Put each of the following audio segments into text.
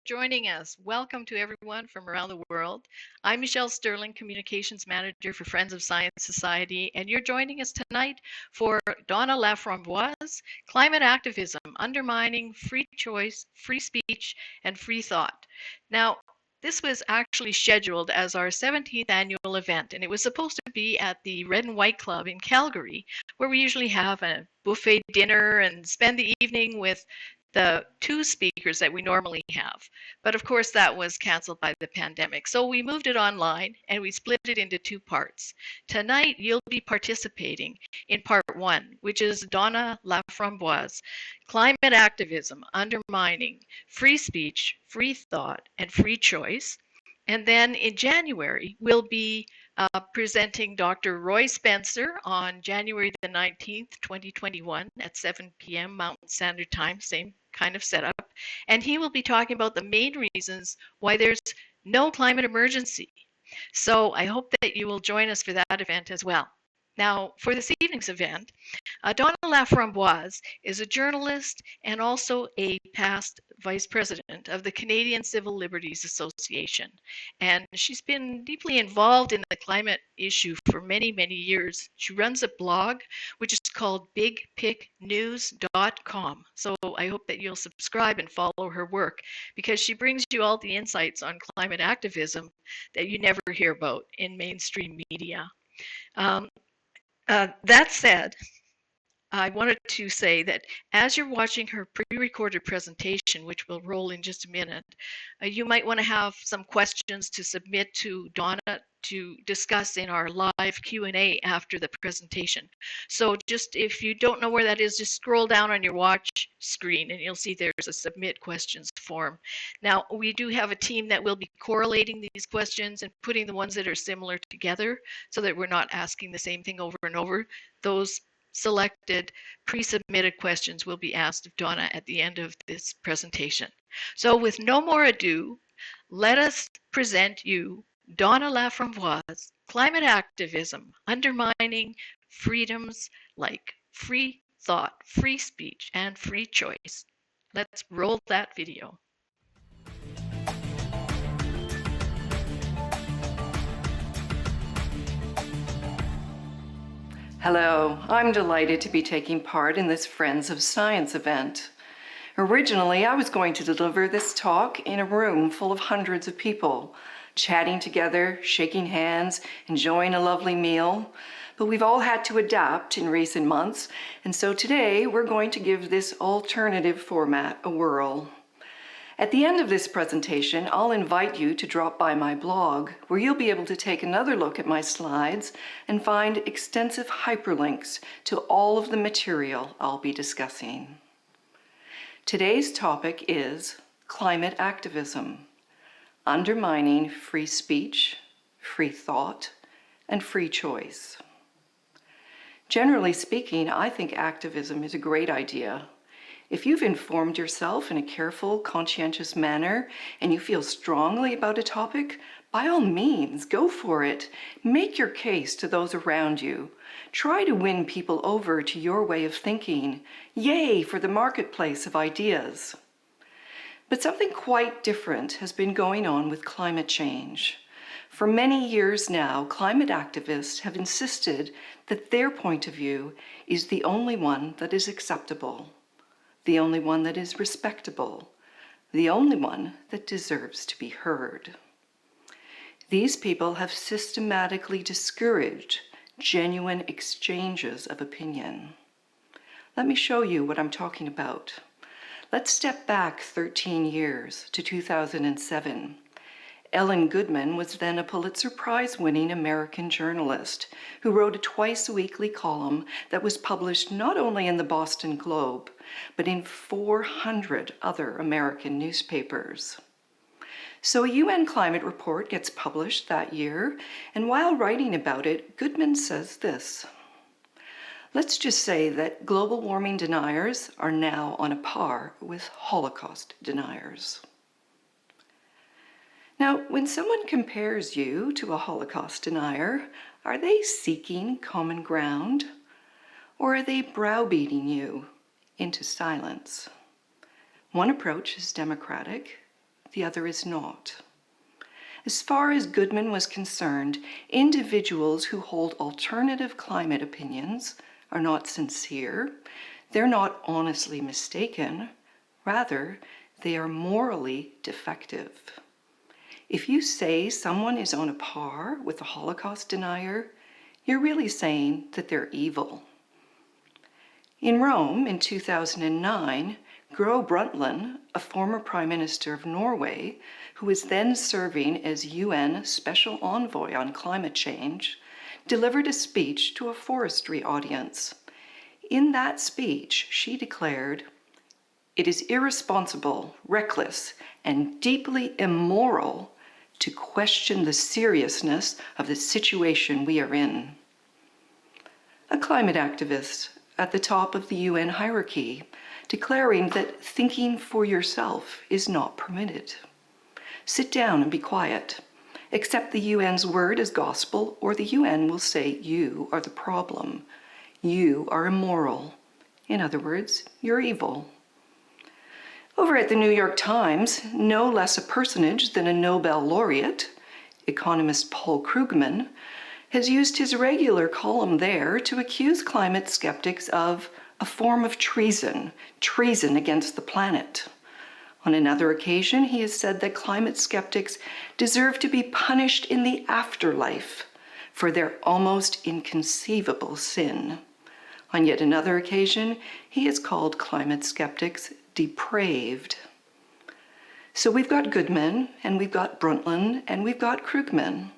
joining us. Welcome to everyone from around the world. I'm Michelle Stirling, Communications Manager for Friends of Science Society, and you're joining us tonight for Donna Laframboise, Climate Activism, Undermining Free Choice, Free Speech, and Free Thought. Now, this was actually scheduled as our 17th annual event, and it was supposed to be at the Red and White Club in Calgary, where we usually have a buffet dinner and spend the evening with the two speakers that we normally have. But of course, that was canceled by the pandemic. So we moved it online and we split it into two parts. Tonight, you'll be participating in part one, which is Donna Laframboise, Climate Activism, Undermining Free Speech, Free Thought, and Free Choice. And then in January, we'll be presenting Dr. Roy Spencer on January the 19th, 2021 at 7 p.m. Mountain Standard Time, same kind of setup. And he will be talking about the main reasons why there's no climate emergency. So I hope that you will join us for that event as well. Now, for this evening's event, Donna Laframboise is a journalist and also a past vice president of the Canadian Civil Liberties Association. And she's been deeply involved in the climate issue for many, many years. She runs a blog, which is called bigpicnews.com. So I hope that you'll subscribe and follow her work, because she brings you all the insights on climate activism that you never hear about in mainstream media. That said, I wanted to say that as you're watching her pre-recorded presentation, which will roll in just a minute, you might want to have some questions to submit to Donna to discuss in our live Q&A after the presentation. So just if you don't know where that is, just scroll down on your watch screen and you'll see there's a submit questions form. Now, we do have a team that will be correlating these questions and putting the ones that are similar together so that we're not asking the same thing over and over. Those selected pre-submitted questions will be asked of Donna at the end of this presentation. So with no more ado, let us present you Donna Laframboise, Climate Activism, Undermining Freedoms like Free Thought, Free Speech, and Free Choice. Let's roll that video. Hello, I'm delighted to be taking part in this Friends of Science event. Originally, I was going to deliver this talk in a room full of hundreds of people, chatting together, shaking hands, enjoying a lovely meal. But we've all had to adapt in recent months, and so today we're going to give this alternative format a whirl. At the end of this presentation, I'll invite you to drop by my blog, where you'll be able to take another look at my slides and find extensive hyperlinks to all of the material I'll be discussing. Today's topic is climate activism, undermining free speech, free thought, and free choice. Generally speaking, I think activism is a great idea. If you've informed yourself in a careful, conscientious manner and you feel strongly about a topic, by all means, go for it. Make your case to those around you. Try to win people over to your way of thinking. Yay for the marketplace of ideas. But something quite different has been going on with climate change. For many years now, climate activists have insisted that their point of view is the only one that is acceptable, the only one that is respectable, the only one that deserves to be heard. These people have systematically discouraged genuine exchanges of opinion. Let me show you what I'm talking about. Let's step back 13 years to 2007. Ellen Goodman was then a Pulitzer Prize-winning American journalist who wrote a twice-weekly column that was published not only in the Boston Globe, but in 400 other American newspapers. So a UN climate report gets published that year, and while writing about it, Goodman says this: let's just say that global warming deniers are now on a par with Holocaust deniers. Now, when someone compares you to a Holocaust denier, are they seeking common ground, or are they browbeating you into silence? One approach is democratic, the other is not. As far as Goodman was concerned, individuals who hold alternative climate opinions are not sincere, they're not honestly mistaken, rather, they are morally defective. If you say someone is on a par with a Holocaust denier, you're really saying that they're evil. In Rome in 2009, Gro Brundtland, a former Prime Minister of Norway, who was then serving as UN Special Envoy on Climate Change, delivered a speech to a forestry audience. In that speech, she declared, "It is irresponsible, reckless, and deeply immoral to question the seriousness of the situation we are in." A climate activist at the top of the UN hierarchy, declaring that thinking for yourself is not permitted. Sit down and be quiet. Accept the UN's word as gospel, or the UN will say you are the problem. You are immoral. In other words, you're evil. Over at the New York Times, no less a personage than a Nobel laureate, economist Paul Krugman, has used his regular column there to accuse climate skeptics of a form of treason against the planet. On another occasion, he has said that climate skeptics deserve to be punished in the afterlife for their almost inconceivable sin. On yet another occasion, he has called climate skeptics depraved. So we've got Goodman, and we've got Brundtland, and we've got Krugman.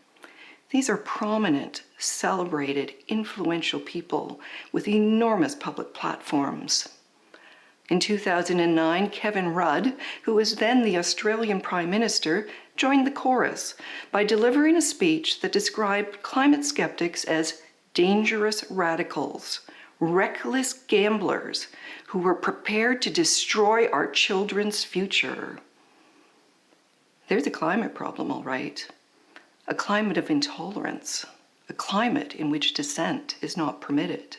These are prominent, celebrated, influential people with enormous public platforms. In 2009, Kevin Rudd, who was then the Australian Prime Minister, joined the chorus by delivering a speech that described climate skeptics as dangerous radicals, reckless gamblers who were prepared to destroy our children's future. There's a climate problem, all right. A climate of intolerance, a climate in which dissent is not permitted.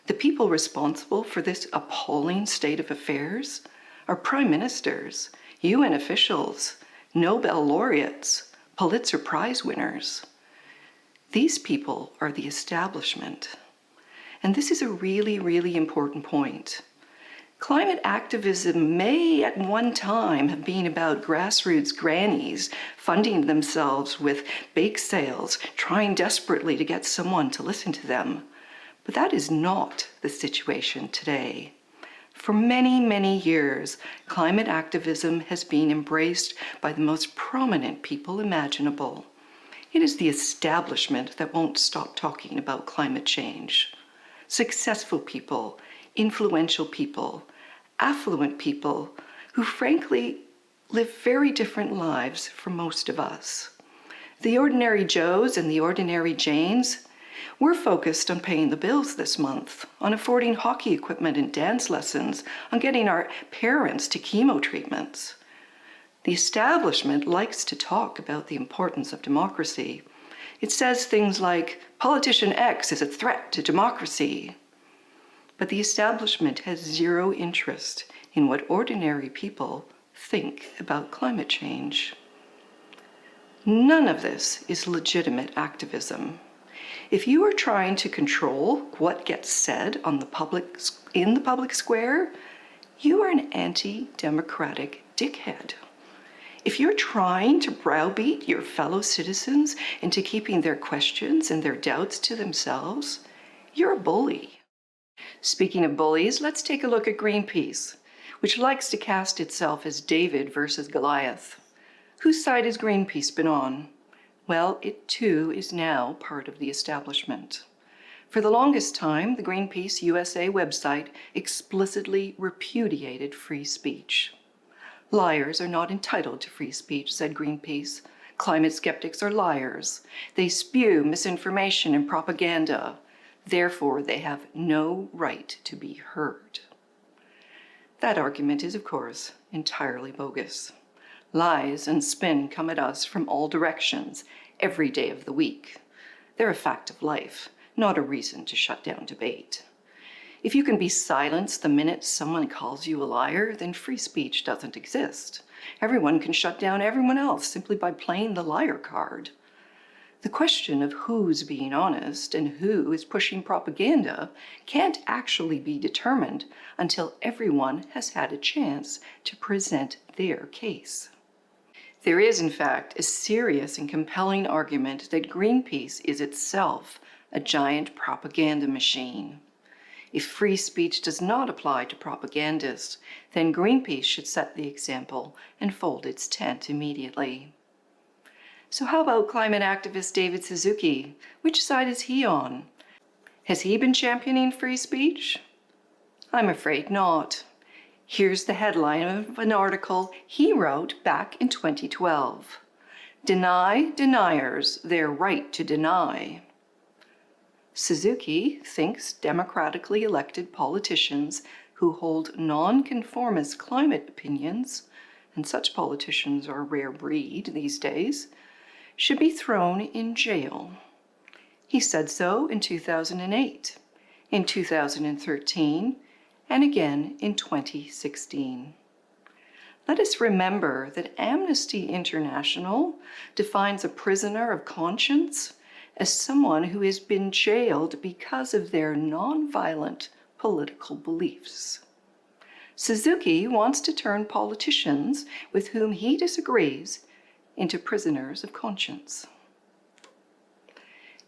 The people responsible for this appalling state of affairs are prime ministers, UN officials, Nobel laureates, Pulitzer Prize winners. These people are the establishment. And this is a really, really important point. Climate activism may at one time have been about grassroots grannies funding themselves with bake sales, trying desperately to get someone to listen to them. But that is not the situation today. For many, many years, climate activism has been embraced by the most prominent people imaginable. It is the establishment that won't stop talking about climate change. Successful people, influential people, affluent people who frankly live very different lives from most of us. The ordinary Joes and the ordinary Janes, we're focused on paying the bills this month, on affording hockey equipment and dance lessons, on getting our parents to chemo treatments. The establishment likes to talk about the importance of democracy. It says things like, politician X is a threat to democracy. But the establishment has zero interest in what ordinary people think about climate change. None of this is legitimate activism. If you are trying to control what gets said in the public square, you are an anti-democratic dickhead. If you're trying to browbeat your fellow citizens into keeping their questions and their doubts to themselves, you're a bully. Speaking of bullies, let's take a look at Greenpeace, which likes to cast itself as David versus Goliath. Whose side has Greenpeace been on? Well, it too is now part of the establishment. For the longest time, the Greenpeace USA website explicitly repudiated free speech. Liars are not entitled to free speech, said Greenpeace. Climate skeptics are liars. They spew misinformation and propaganda. Therefore, they have no right to be heard. That argument is, of course, entirely bogus. Lies and spin come at us from all directions, every day of the week. They're a fact of life, not a reason to shut down debate. If you can be silenced the minute someone calls you a liar, then free speech doesn't exist. Everyone can shut down everyone else simply by playing the liar card. The question of who's being honest and who is pushing propaganda can't actually be determined until everyone has had a chance to present their case. There is, in fact, a serious and compelling argument that Greenpeace is itself a giant propaganda machine. If free speech does not apply to propagandists, then Greenpeace should set the example and fold its tent immediately. So how about climate activist David Suzuki? Which side is he on? Has he been championing free speech? I'm afraid not. Here's the headline of an article he wrote back in 2012. Deny deniers their right to deny. Suzuki thinks democratically elected politicians who hold non-conformist climate opinions, and such politicians are a rare breed these days, should be thrown in jail. He said so in 2008, in 2013, and again in 2016. Let us remember that Amnesty International defines a prisoner of conscience as someone who has been jailed because of their nonviolent political beliefs. Suzuki wants to turn politicians with whom he disagrees into prisoners of conscience.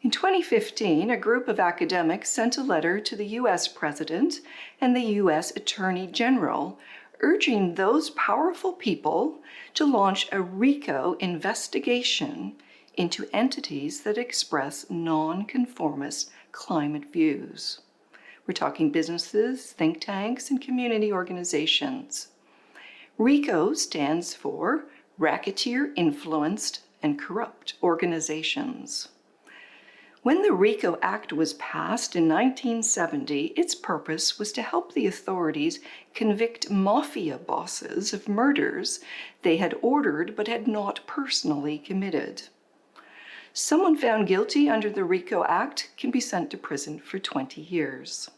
In 2015, a group of academics sent a letter to the US President and the US Attorney General urging those powerful people to launch a RICO investigation into entities that express non-conformist climate views. We're talking businesses, think tanks, and community organizations. RICO stands for Racketeer Influenced and Corrupt Organizations. When the RICO Act was passed in 1970, its purpose was to help the authorities convict mafia bosses of murders they had ordered but had not personally committed. Someone found guilty under the RICO Act can be sent to prison for 20 years.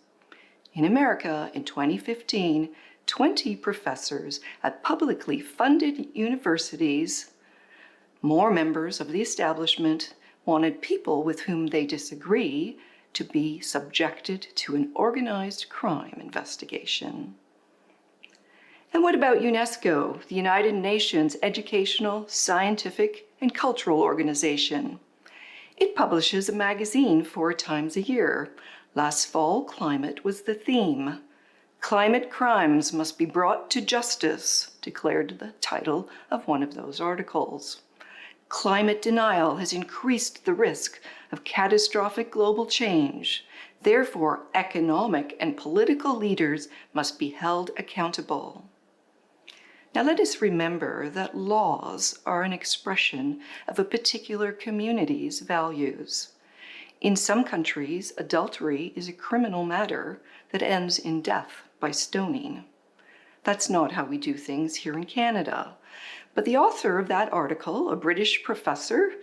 In America, in 2015, 20 professors at publicly funded universities, more members of the establishment, wanted people with whom they disagree to be subjected to an organized crime investigation. And what about UNESCO, the United Nations Educational, Scientific, and Cultural Organization? It publishes a magazine 4 times a year. Last fall, climate was the theme. Climate crimes must be brought to justice, declared the title of one of those articles. Climate denial has increased the risk of catastrophic global change. Therefore, economic and political leaders must be held accountable. Now let us remember that laws are an expression of a particular community's values. In some countries, adultery is a criminal matter that ends in death by stoning. That's not how we do things here in Canada. But the author of that article, a British professor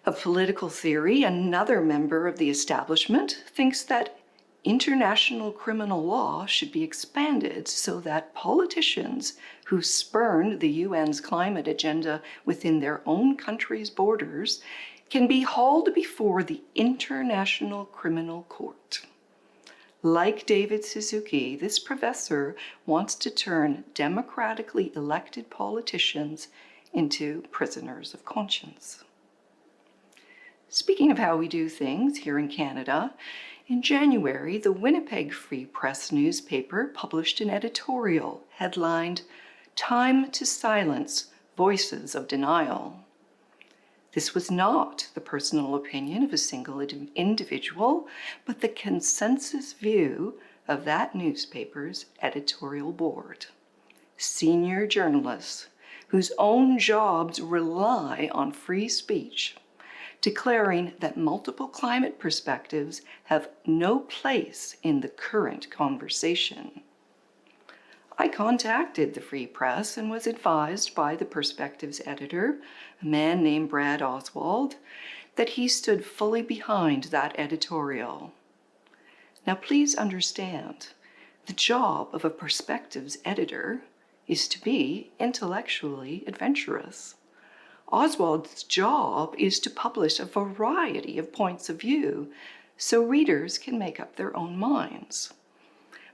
of political theory, another member of the establishment, thinks that international criminal law should be expanded so that politicians who spurn the UN's climate agenda within their own country's borders can be hauled before the International Criminal Court. Like David Suzuki, this professor wants to turn democratically elected politicians into prisoners of conscience. Speaking of how we do things here in Canada, in January, the Winnipeg Free Press newspaper published an editorial headlined, "Time to Silence Voices of Denial." This was not the personal opinion of a single individual, but the consensus view of that newspaper's editorial board. Senior journalists whose own jobs rely on free speech, declaring that multiple climate perspectives have no place in the current conversation. I contacted the Free Press and was advised by the Perspectives editor, a man named Brad Oswald, that he stood fully behind that editorial. Now please understand, the job of a perspectives editor is to be intellectually adventurous. Oswald's job is to publish a variety of points of view so readers can make up their own minds.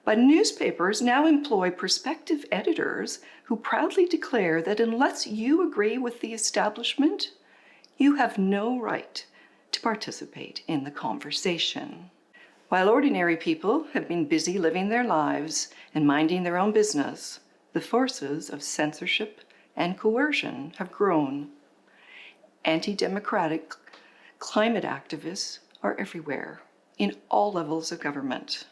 But newspapers now employ perspective editors who proudly declare that unless you agree with the establishment, you have no right to participate in the conversation. While ordinary people have been busy living their lives and minding their own business, the forces of censorship and coercion have grown. Anti-democratic climate activists are everywhere, in all levels of government.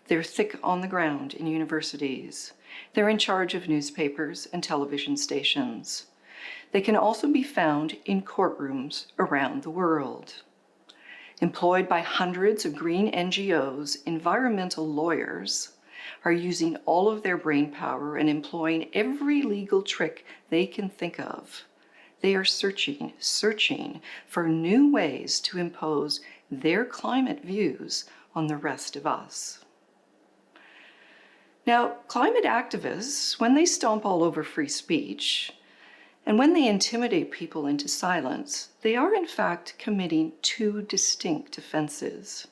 They're thick on the ground in universities. They're in charge of newspapers and television stations. They can also be found in courtrooms around the world. Employed by hundreds of green NGOs, environmental lawyers are using all of their brainpower and employing every legal trick they can think of. They are searching for new ways to impose their climate views on the rest of us. Now, climate activists, when they stomp all over free speech, and when they intimidate people into silence, they are in fact committing two distinct offenses.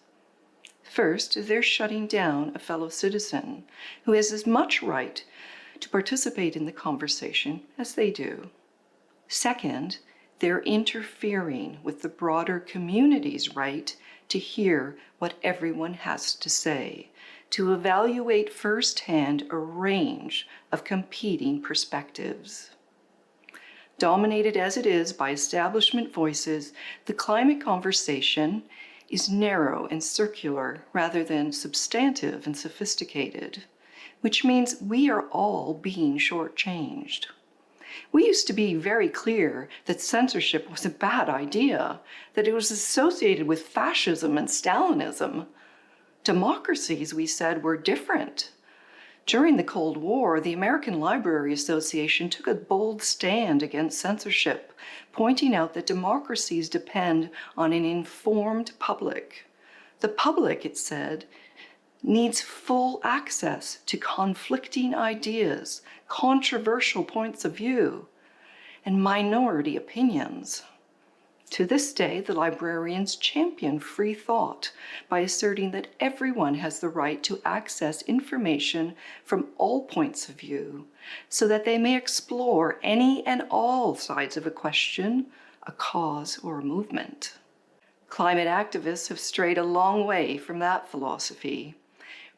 First, they're shutting down a fellow citizen who has as much right to participate in the conversation as they do. Second, they're interfering with the broader community's right to hear what everyone has to say, to evaluate firsthand a range of competing perspectives. Dominated as it is by establishment voices, the climate conversation is narrow and circular rather than substantive and sophisticated, which means we are all being shortchanged. We used to be very clear that censorship was a bad idea, that it was associated with fascism and Stalinism. Democracies, we said, were different. During the Cold War, the American Library Association took a bold stand against censorship, pointing out that democracies depend on an informed public. The public, it said, needs full access to conflicting ideas, controversial points of view, and minority opinions. To this day, the librarians champion free thought by asserting that everyone has the right to access information from all points of view so that they may explore any and all sides of a question, a cause, or a movement. Climate activists have strayed a long way from that philosophy.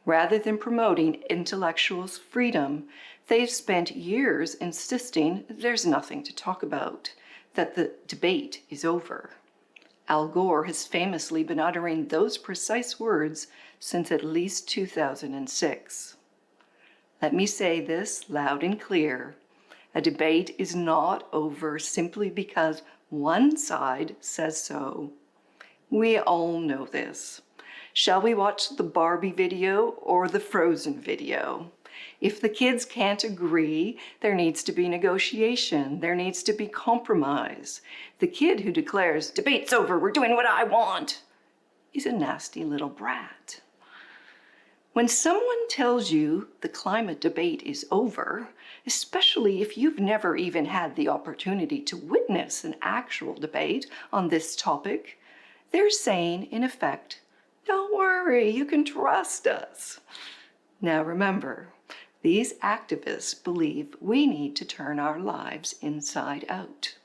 Rather than promoting intellectuals' freedom, they've spent years insisting there's nothing to talk about, that the debate is over. Al Gore has famously been uttering those precise words since at least 2006. Let me say this loud and clear. A debate is not over simply because one side says so. We all know this. Shall we watch the Barbie video or the Frozen video? If the kids can't agree, there needs to be negotiation. There needs to be compromise. The kid who declares, "Debate's over, we're doing what I want," is a nasty little brat. When someone tells you the climate debate is over, especially if you've never even had the opportunity to witness an actual debate on this topic, they're saying, in effect, "Don't worry, you can trust us." Now remember, these activists believe we need to turn our lives inside out.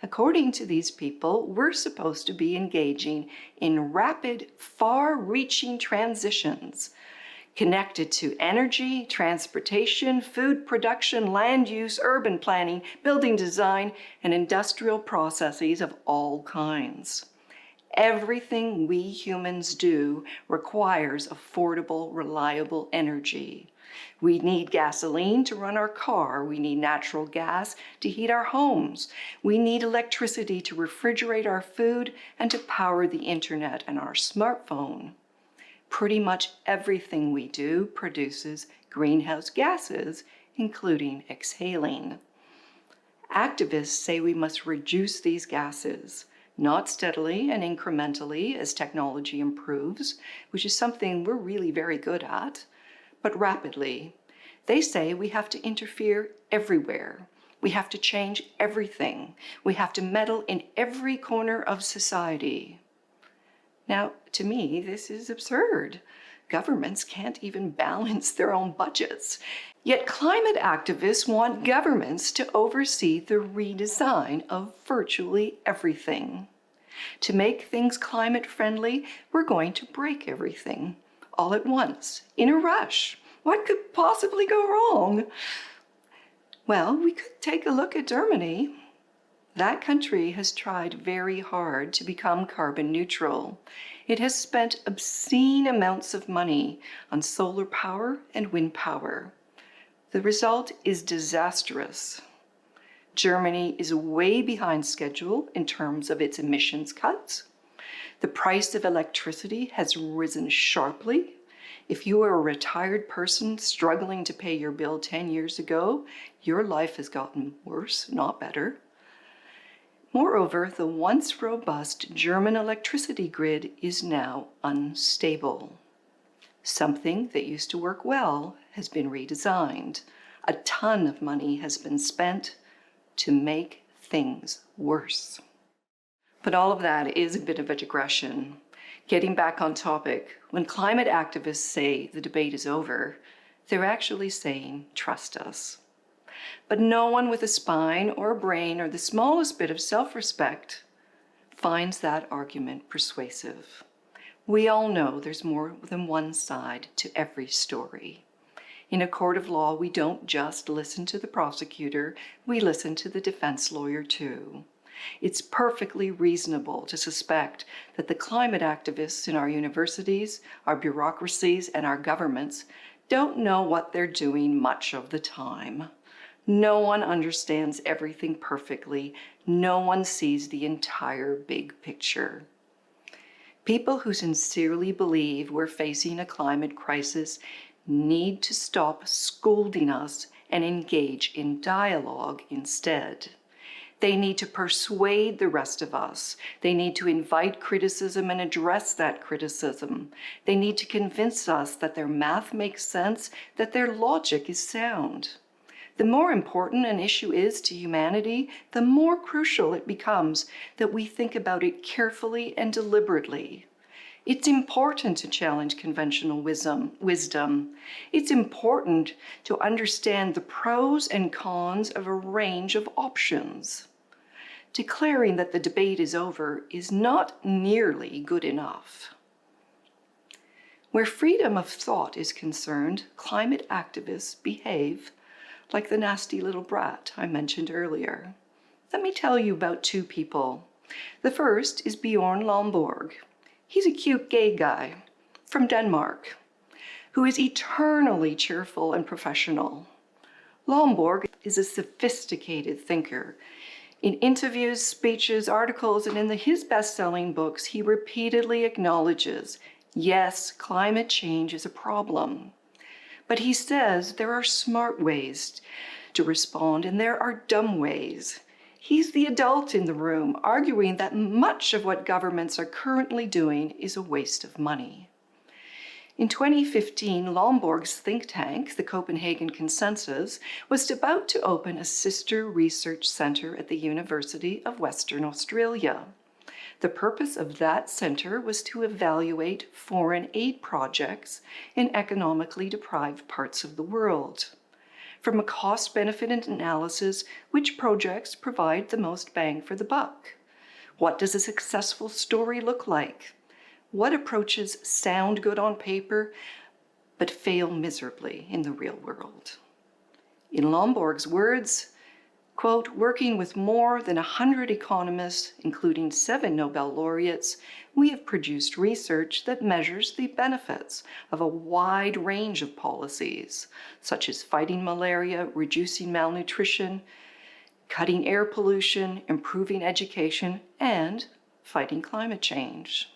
According to these people, we're supposed to be engaging in rapid, far-reaching transitions connected to energy, transportation, food production, land use, urban planning, building design, and industrial processes of all kinds. Everything we humans do requires affordable, reliable energy. We need gasoline to run our car. We need natural gas to heat our homes. We need electricity to refrigerate our food and to power the internet and our smartphone. Pretty much everything we do produces greenhouse gases, including exhaling. Activists say we must reduce these gases, not steadily and incrementally as technology improves, which is something we're really very good at, but rapidly. They say we have to interfere everywhere. We have to change everything. We have to meddle in every corner of society. Now, to me, this is absurd. Governments can't even balance their own budgets. Yet climate activists want governments to oversee the redesign of virtually everything. To make things climate friendly, we're going to break everything all at once, in a rush. What could possibly go wrong? Well, we could take a look at Germany. That country has tried very hard to become carbon neutral. It has spent obscene amounts of money on solar power and wind power. The result is disastrous. Germany is way behind schedule in terms of its emissions cuts. The price of electricity has risen sharply. If you are a retired person struggling to pay your bill 10 years ago, your life has gotten worse, not better. Moreover, the once robust German electricity grid is now unstable. Something that used to work well has been redesigned. A ton of money has been spent to make things worse. But all of that is a bit of a digression. Getting back on topic, when climate activists say the debate is over, they're actually saying, trust us. But no one with a spine or a brain or the smallest bit of self-respect finds that argument persuasive. We all know there's more than one side to every story. In a court of law, we don't just listen to the prosecutor, we listen to the defense lawyer too. It's perfectly reasonable to suspect that the climate activists in our universities, our bureaucracies, and our governments don't know what they're doing much of the time. No one understands everything perfectly. No one sees the entire big picture. People who sincerely believe we're facing a climate crisis need to stop scolding us and engage in dialogue instead. They need to persuade the rest of us. They need to invite criticism and address that criticism. They need to convince us that their math makes sense, that their logic is sound. The more important an issue is to humanity, the more crucial it becomes that we think about it carefully and deliberately. It's important to challenge conventional wisdom. It's important to understand the pros and cons of a range of options. Declaring that the debate is over is not nearly good enough. Where freedom of thought is concerned, climate activists behave like the nasty little brat I mentioned earlier. Let me tell you about two people. The first is Bjorn Lomborg. He's a cute gay guy from Denmark who is eternally cheerful and professional. Lomborg is a sophisticated thinker. In interviews, speeches, articles, and in his best-selling books, he repeatedly acknowledges, yes, climate change is a problem. But he says there are smart ways to respond and there are dumb ways. He's the adult in the room, arguing that much of what governments are currently doing is a waste of money. In 2015, Lomborg's think tank, the Copenhagen Consensus, was about to open a sister research center at the University of Western Australia. The purpose of that center was to evaluate foreign aid projects in economically deprived parts of the world. From a cost-benefit analysis, which projects provide the most bang for the buck? What does a successful story look like? What approaches sound good on paper, but fail miserably in the real world? In Lomborg's words, quote, working with more than 100 economists, including 7 Nobel laureates, we have produced research that measures the benefits of a wide range of policies, such as fighting malaria, reducing malnutrition, cutting air pollution, improving education, and fighting climate change.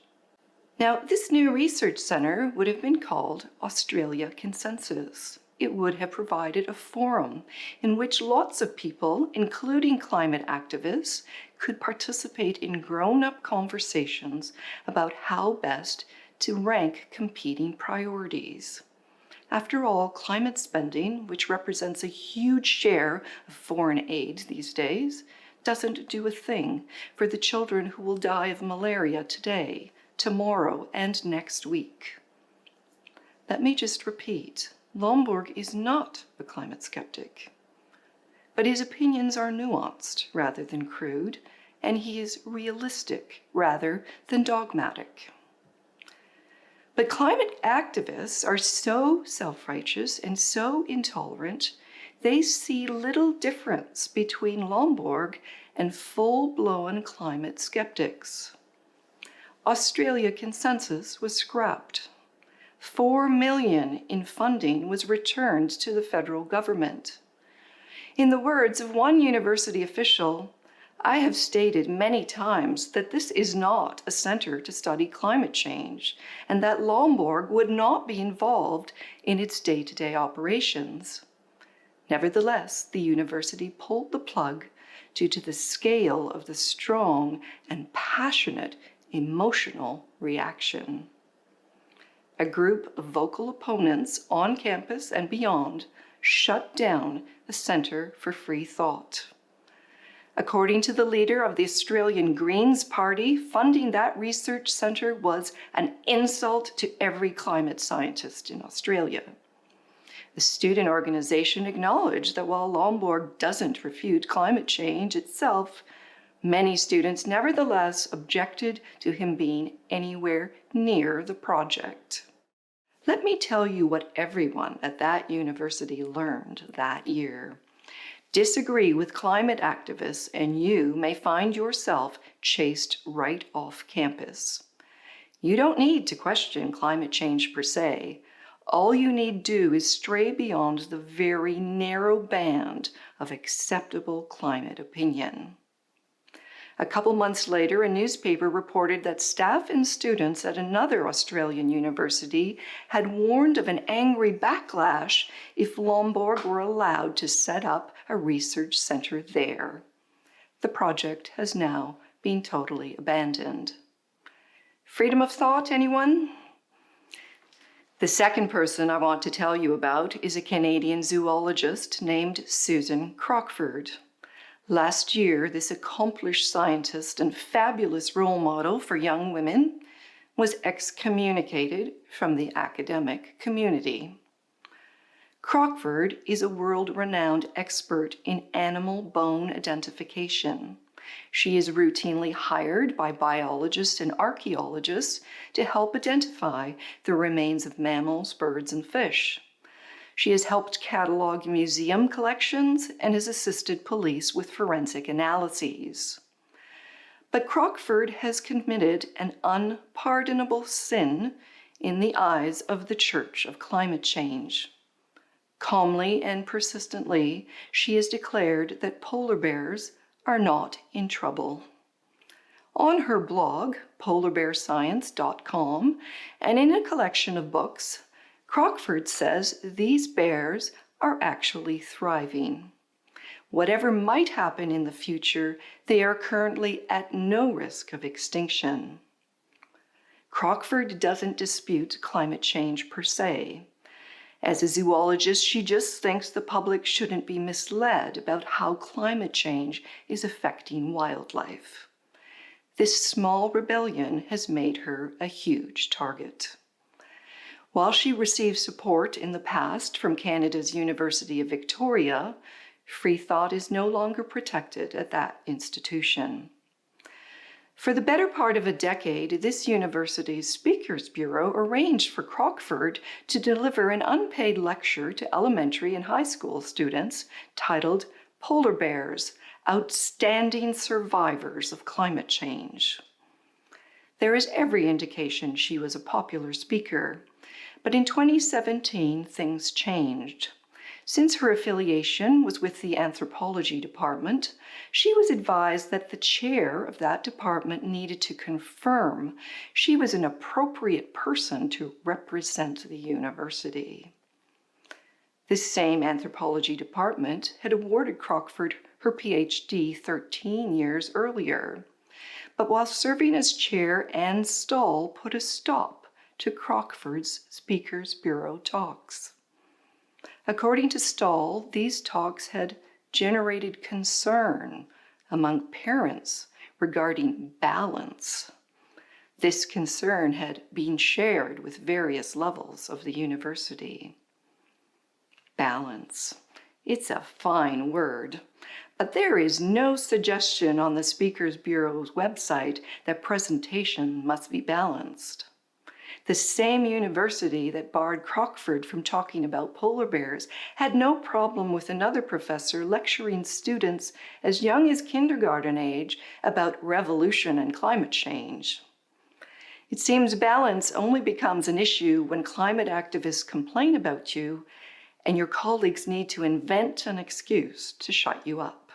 Now, this new research center would have been called Australia Consensus. it would have provided a forum in which lots of people, including climate activists, could participate in grown-up conversations about how best to rank competing priorities. After all, climate spending, which represents a huge share of foreign aid these days, doesn't do a thing for the children who will die of malaria today, tomorrow, and next week. Let me just repeat, Lomborg is not a climate skeptic, but his opinions are nuanced rather than crude, and he is realistic rather than dogmatic. But climate activists are so self-righteous and so intolerant, they see little difference between Lomborg and full-blown climate skeptics. Australia consensus was scrapped. $4 million in funding was returned to the federal government. In the words of one university official, "I have stated many times that this is not a center to study climate change and that Lomborg would not be involved in its day-to-day operations." Nevertheless, the university pulled the plug due to the scale of the strong and passionate emotional reaction. A group of vocal opponents on campus and beyond shut down the Centre for Free Thought. According to the leader of the Australian Greens Party, funding that research centre was an insult to every climate scientist in Australia. The student organisation acknowledged that while Lomborg doesn't refute climate change itself, many students nevertheless objected to him being anywhere near the project. Let me tell you what everyone at that university learned that year. Disagree with climate activists and you may find yourself chased right off campus. You don't need to question climate change per se. All you need do is stray beyond the very narrow band of acceptable climate opinion. A couple months later, a newspaper reported that staff and students at another Australian university had warned of an angry backlash if Lomborg were allowed to set up a research centre there. The project has now been totally abandoned. Freedom of thought, anyone? The second person I want to tell you about is a Canadian zoologist named Susan Crockford. Last year, this accomplished scientist and fabulous role model for young women was excommunicated from the academic community. Crockford is a world-renowned expert in animal bone identification. She is routinely hired by biologists and archaeologists to help identify the remains of mammals, birds, and fish. She has helped catalog museum collections and has assisted police with forensic analyses. But Crockford has committed an unpardonable sin in the eyes of the Church of Climate Change. Calmly and persistently, she has declared that polar bears are not in trouble. On her blog, polarbearscience.com, and in a collection of books, Crockford says these bears are actually thriving. Whatever might happen in the future, they are currently at no risk of extinction. Crockford doesn't dispute climate change per se. As a zoologist, she just thinks the public shouldn't be misled about how climate change is affecting wildlife. This small rebellion has made her a huge target. While she received support in the past from Canada's University of Victoria, free thought is no longer protected at that institution. For the better part of a decade, this university's Speakers Bureau arranged for Crockford to deliver an unpaid lecture to elementary and high school students titled Polar Bears, Outstanding Survivors of Climate Change. There is every indication she was a popular speaker, but in 2017, things changed. Since her affiliation was with the anthropology department, she was advised that the chair of that department needed to confirm she was an appropriate person to represent the university. This same anthropology department had awarded Crockford her PhD 13 years earlier. But while serving as chair, Anne Stahl put a stop to Crockford's Speakers Bureau talks. According to Stahl, these talks had generated concern among parents regarding balance. This concern had been shared with various levels of the university. Balance. It's a fine word, but there is no suggestion on the Speakers Bureau's website that presentation must be balanced. The same university that barred Crockford from talking about polar bears had no problem with another professor lecturing students as young as kindergarten age about revolution and climate change. It seems balance only becomes an issue when climate activists complain about you and your colleagues need to invent an excuse to shut you up.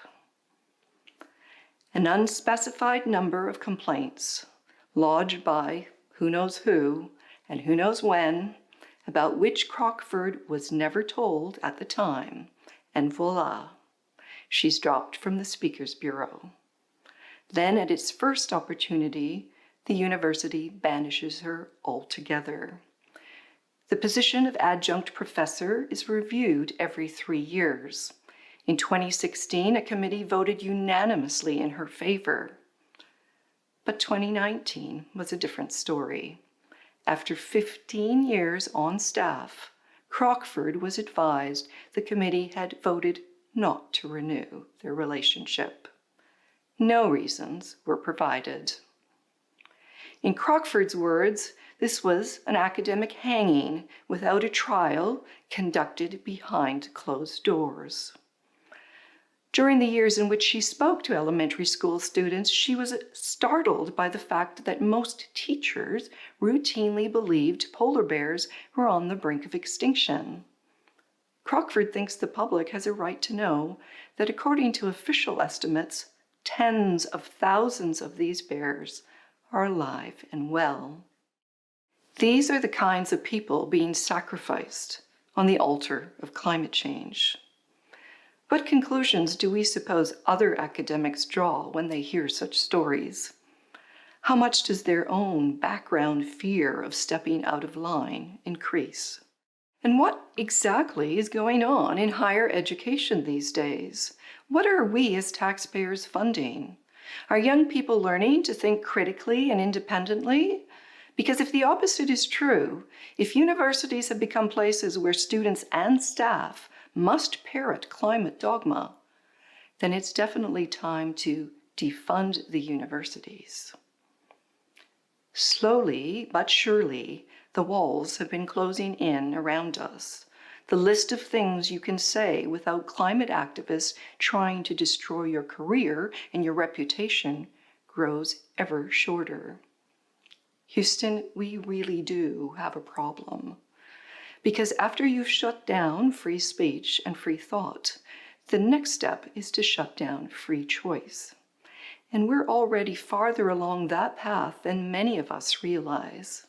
An unspecified number of complaints lodged by who knows who and who knows when, about which Crockford was never told at the time, and voila, she's dropped from the Speakers Bureau. Then at its first opportunity, the university banishes her altogether. The position of adjunct professor is reviewed every 3 years. In 2016, a committee voted unanimously in her favor. But 2019 was a different story. After 15 years on staff, Crockford was advised the committee had voted not to renew their relationship. No reasons were provided. In Crockford's words, this was an academic hanging without a trial conducted behind closed doors. During the years in which she spoke to elementary school students, she was startled by the fact that most teachers routinely believed polar bears were on the brink of extinction. Crockford thinks the public has a right to know that according to official estimates, tens of thousands of these bears are alive and well. These are the kinds of people being sacrificed on the altar of climate change. What conclusions do we suppose other academics draw when they hear such stories? How much does their own background fear of stepping out of line increase? And what exactly is going on in higher education these days? What are we as taxpayers funding? Are young people learning to think critically and independently? Because if the opposite is true, if universities have become places where students and staff must parrot climate dogma, then it's definitely time to defund the universities. Slowly but surely, the walls have been closing in around us. The list of things you can say without climate activists trying to destroy your career and your reputation grows ever shorter. Houston, we really do have a problem. Because after you've shut down free speech and free thought, the next step is to shut down free choice. And we're already farther along that path than many of us realize.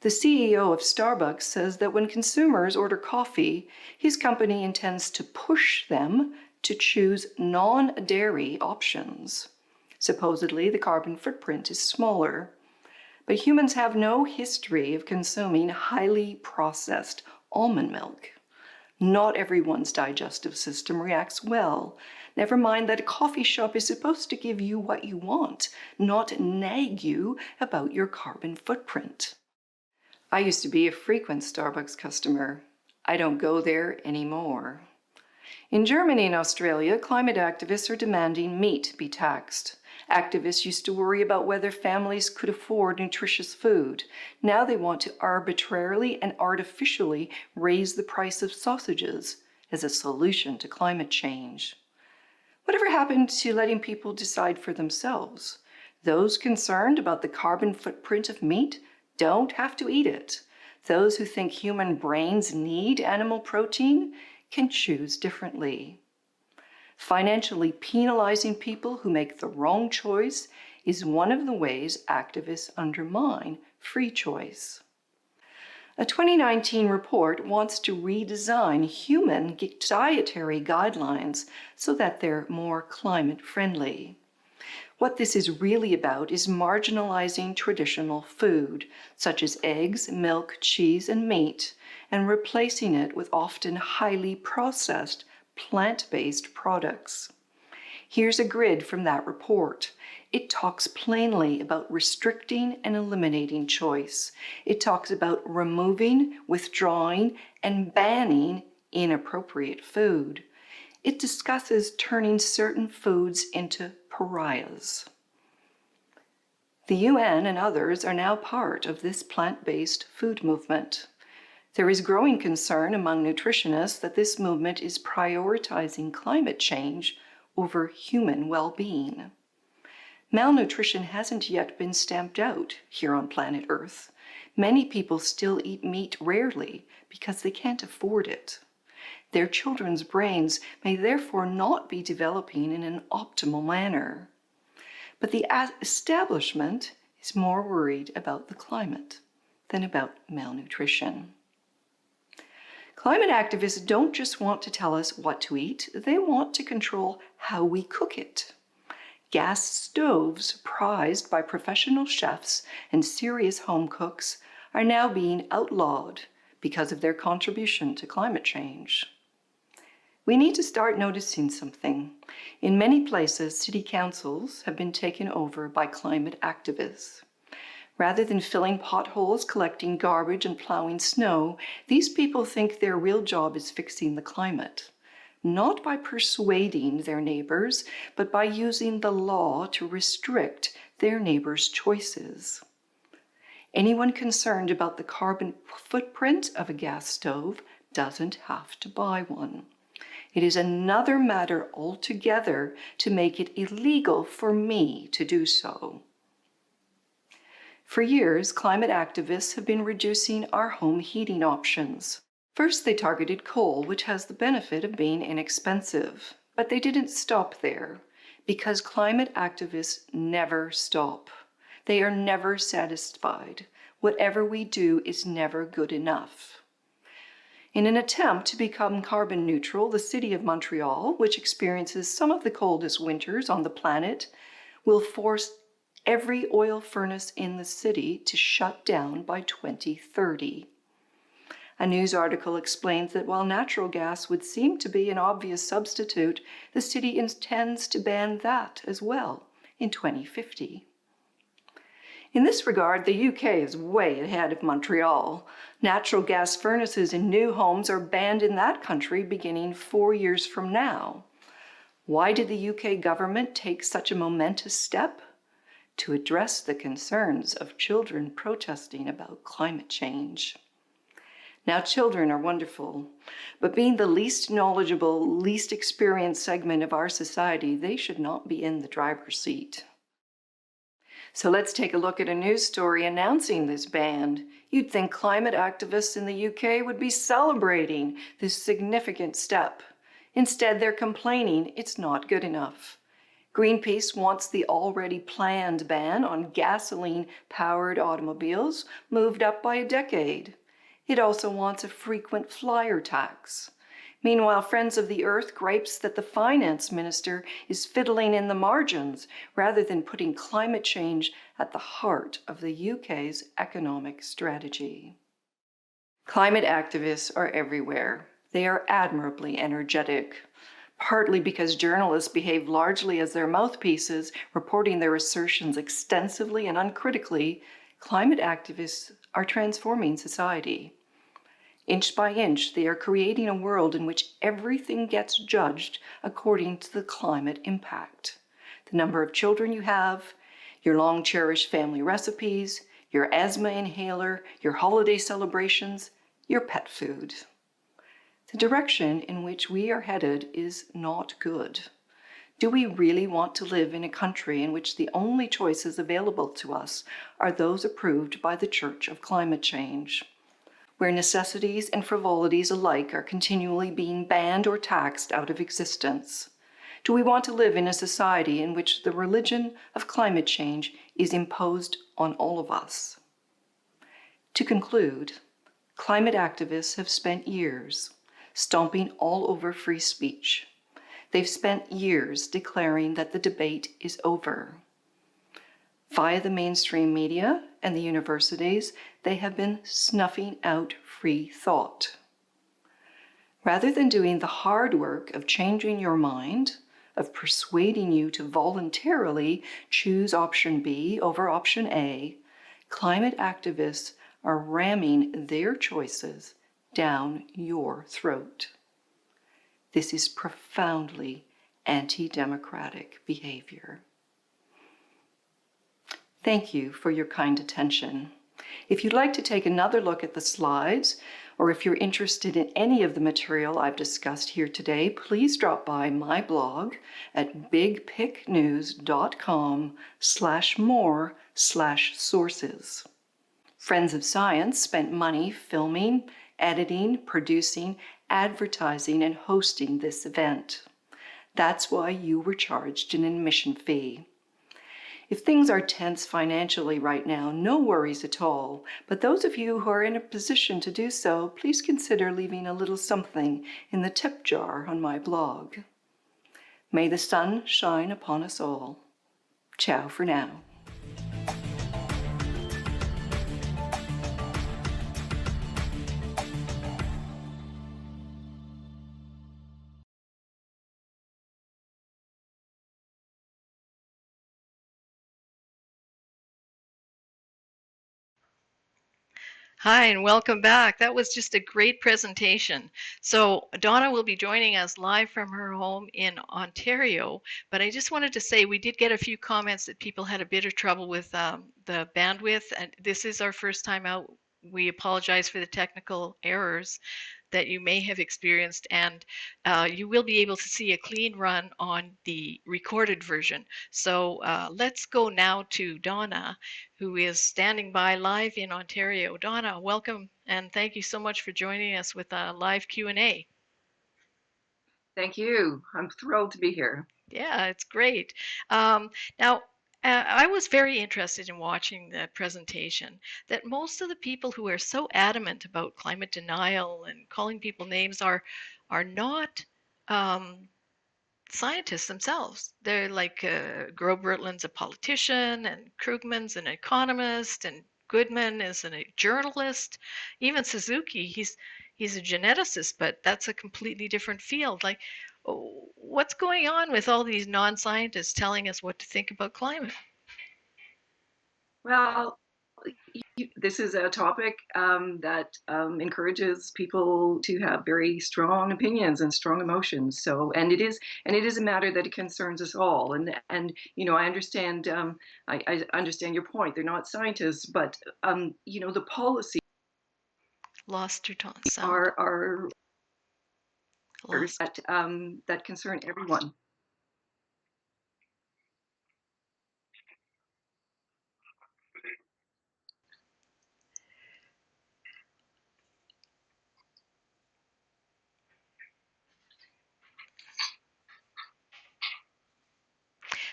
The CEO of Starbucks says that when consumers order coffee, his company intends to push them to choose non-dairy options. Supposedly, the carbon footprint is smaller. But humans have no history of consuming highly processed almond milk. Not everyone's digestive system reacts well. Never mind that a coffee shop is supposed to give you what you want, not nag you about your carbon footprint. I used to be a frequent Starbucks customer. I don't go there anymore. In Germany and Australia, climate activists are demanding meat be taxed. Activists used to worry about whether families could afford nutritious food. Now they want to arbitrarily and artificially raise the price of sausages as a solution to climate change. Whatever happened to letting people decide for themselves? Those concerned about the carbon footprint of meat don't have to eat it. Those who think human brains need animal protein can choose differently. Financially penalizing people who make the wrong choice is one of the ways activists undermine free choice. A 2019 report wants to redesign human dietary guidelines so that they're more climate-friendly. What this is really about is marginalizing traditional food, such as eggs, milk, cheese, and meat, and replacing it with often highly processed, plant-based products. Here's a grid from that report. It talks plainly about restricting and eliminating choice. It talks about removing, withdrawing, and banning inappropriate food. It discusses turning certain foods into pariahs. The UN and others are now part of this plant-based food movement. There is growing concern among nutritionists that this movement is prioritizing climate change over human well-being. Malnutrition hasn't yet been stamped out here on planet Earth. Many people still eat meat rarely because they can't afford it. Their children's brains may therefore not be developing in an optimal manner. But the establishment is more worried about the climate than about malnutrition. Climate activists don't just want to tell us what to eat, they want to control how we cook it. Gas stoves, prized by professional chefs and serious home cooks, are now being outlawed because of their contribution to climate change. We need to start noticing something. In many places, city councils have been taken over by climate activists. Rather than filling potholes, collecting garbage, and plowing snow, these people think their real job is fixing the climate. Not by persuading their neighbors, but by using the law to restrict their neighbors' choices. Anyone concerned about the carbon footprint of a gas stove doesn't have to buy one. It is another matter altogether to make it illegal for me to do so. For years, climate activists have been reducing our home heating options. First, they targeted coal, which has the benefit of being inexpensive. But they didn't stop there, because climate activists never stop. They are never satisfied. Whatever we do is never good enough. In an attempt to become carbon neutral, the city of Montreal, which experiences some of the coldest winters on the planet, will force every oil furnace in the city to shut down by 2030. A news article explains that while natural gas would seem to be an obvious substitute, the city intends to ban that as well in 2050. In this regard, the UK is way ahead of Montreal. Natural gas furnaces in new homes are banned in that country beginning 4 years from now. Why did the UK government take such a momentous step? To address the concerns of children protesting about climate change. Now, children are wonderful, but being the least knowledgeable, least experienced segment of our society, they should not be in the driver's seat. So let's take a look at a news story announcing this ban. You'd think climate activists in the UK would be celebrating this significant step. Instead, they're complaining it's not good enough. Greenpeace wants the already planned ban on gasoline-powered automobiles moved up by a decade. It also wants a frequent flyer tax. Meanwhile, Friends of the Earth gripes that the finance minister is fiddling in the margins rather than putting climate change at the heart of the UK's economic strategy. Climate activists are everywhere. They are admirably energetic. Partly because journalists behave largely as their mouthpieces, reporting their assertions extensively and uncritically, climate activists are transforming society. Inch by inch, they are creating a world in which everything gets judged according to the climate impact. The number of children you have, your long-cherished family recipes, your asthma inhaler, your holiday celebrations, your pet food. The direction in which we are headed is not good. Do we really want to live in a country in which the only choices available to us are those approved by the Church of Climate Change, where necessities and frivolities alike are continually being banned or taxed out of existence? Do we want to live in a society in which the religion of climate change is imposed on all of us? To conclude, Climate activists have spent years stomping all over free speech. They've spent years declaring that the debate is over. Via the mainstream media and the universities, they have been snuffing out free thought. Rather than doing the hard work of changing your mind, of persuading you to voluntarily choose option B over option A, climate activists are ramming their choices down your throat. This is profoundly anti-democratic behavior. Thank you for your kind attention. If you'd like to take another look at the slides, or if you're interested in any of the material I've discussed here today, please drop by my blog at bigpicnews.com/more/sources. Friends of Science spent money filming, editing, producing, advertising, and hosting this event. That's why you were charged an admission fee. If things are tense financially right now, no worries at all. But those of you who are in a position to do so, please consider leaving a little something in the tip jar on my blog. May the sun shine upon us all. Ciao for now. Hi, and welcome back. That was just a great presentation. So Donna will be joining us live from her home in Ontario, but I just wanted to say we did get a few comments that people had a bit of trouble with the bandwidth, and this is our first time out. We apologize for the technical errors that you may have experienced, and you will be able to see a clean run on the recorded version. So let's go now to Donna, who is standing by live in Ontario. Donna, welcome, and thank you so much for joining us with a live Q&A. Thank you. I'm thrilled to be here. Yeah, it's great. Now, I was very interested in watching the presentation that most of the people who are so adamant about climate denial and calling people names are not scientists themselves. They're like Grobertland's a politician, and Krugman's an economist, and Goodman is a journalist. Even Suzuki, he's a geneticist, but that's a completely different field. Like, what's going on with all these non-scientists telling us what to think about climate? Well, this is a topic that encourages people to have very strong opinions and strong emotions. So, and it is a matter that it concerns us all. And you know, I understand I understand your point. They're not scientists, but you know, the policies Lost your sound. are Lost. that concern everyone.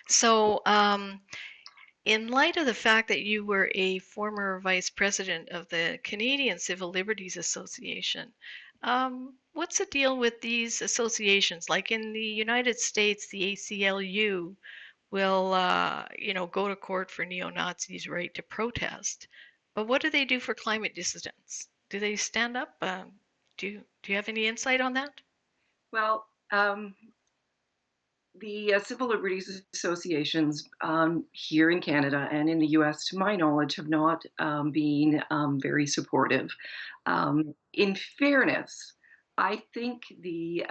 So, in light of the fact that you were a former vice president of the Canadian Civil Liberties Association, what's the deal with these associations? Like in the United States, the ACLU will, go to court for neo-Nazis' right to protest. But what do they do for climate dissidents? Do they stand up? Do you have any insight on that? Well, the Civil Liberties Associations here in Canada and in the US, to my knowledge, have not been very supportive. In fairness, I think the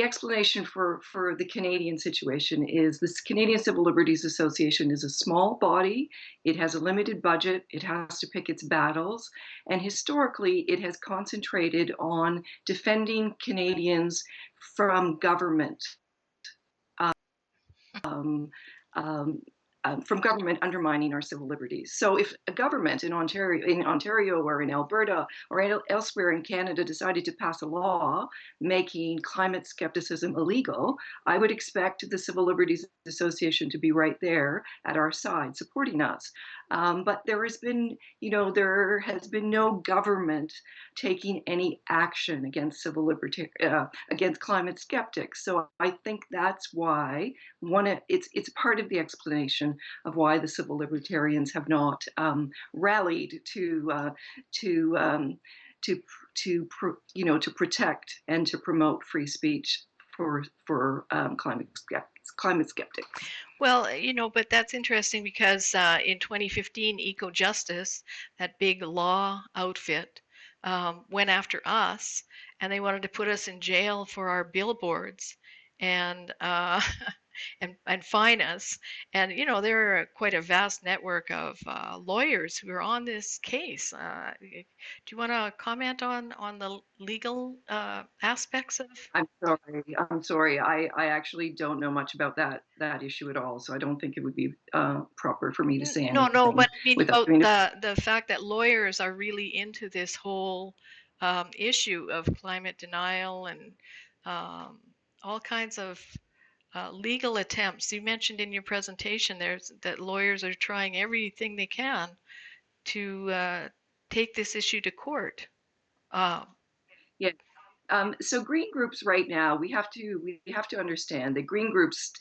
explanation for the Canadian situation is this Canadian Civil Liberties Association is a small body. It has a limited budget. It has to pick its battles. And historically, it has concentrated on defending Canadians from government. Um, um, from government undermining our civil liberties. So if a government in Ontario or in Alberta or elsewhere in Canada decided to pass a law making climate skepticism illegal, I would expect the Civil Liberties Association to be right there at our side supporting us. But there has been, no government taking any action against against climate skeptics. So I think that's why it's part of the explanation of why the civil libertarians have not rallied to to to protect and to promote free speech for climate skeptics. Well, but that's interesting because in 2015, Eco Justice, that big law outfit, went after us, and they wanted to put us in jail for our billboards, and and fine us. And there are quite a vast network of lawyers who are on this case. Do you want to comment on the legal aspects of? I'm sorry. I actually don't know much about that issue at all, so I don't think it would be proper for me to say No, no, anything but I mean without about doing it. the fact that lawyers are really into this whole issue of climate denial and um, all kinds of legal attempts. You mentioned in your presentation there's that lawyers are trying everything they can to take this issue to court. Uh, Yeah. So green groups right now, we have to understand that green groups,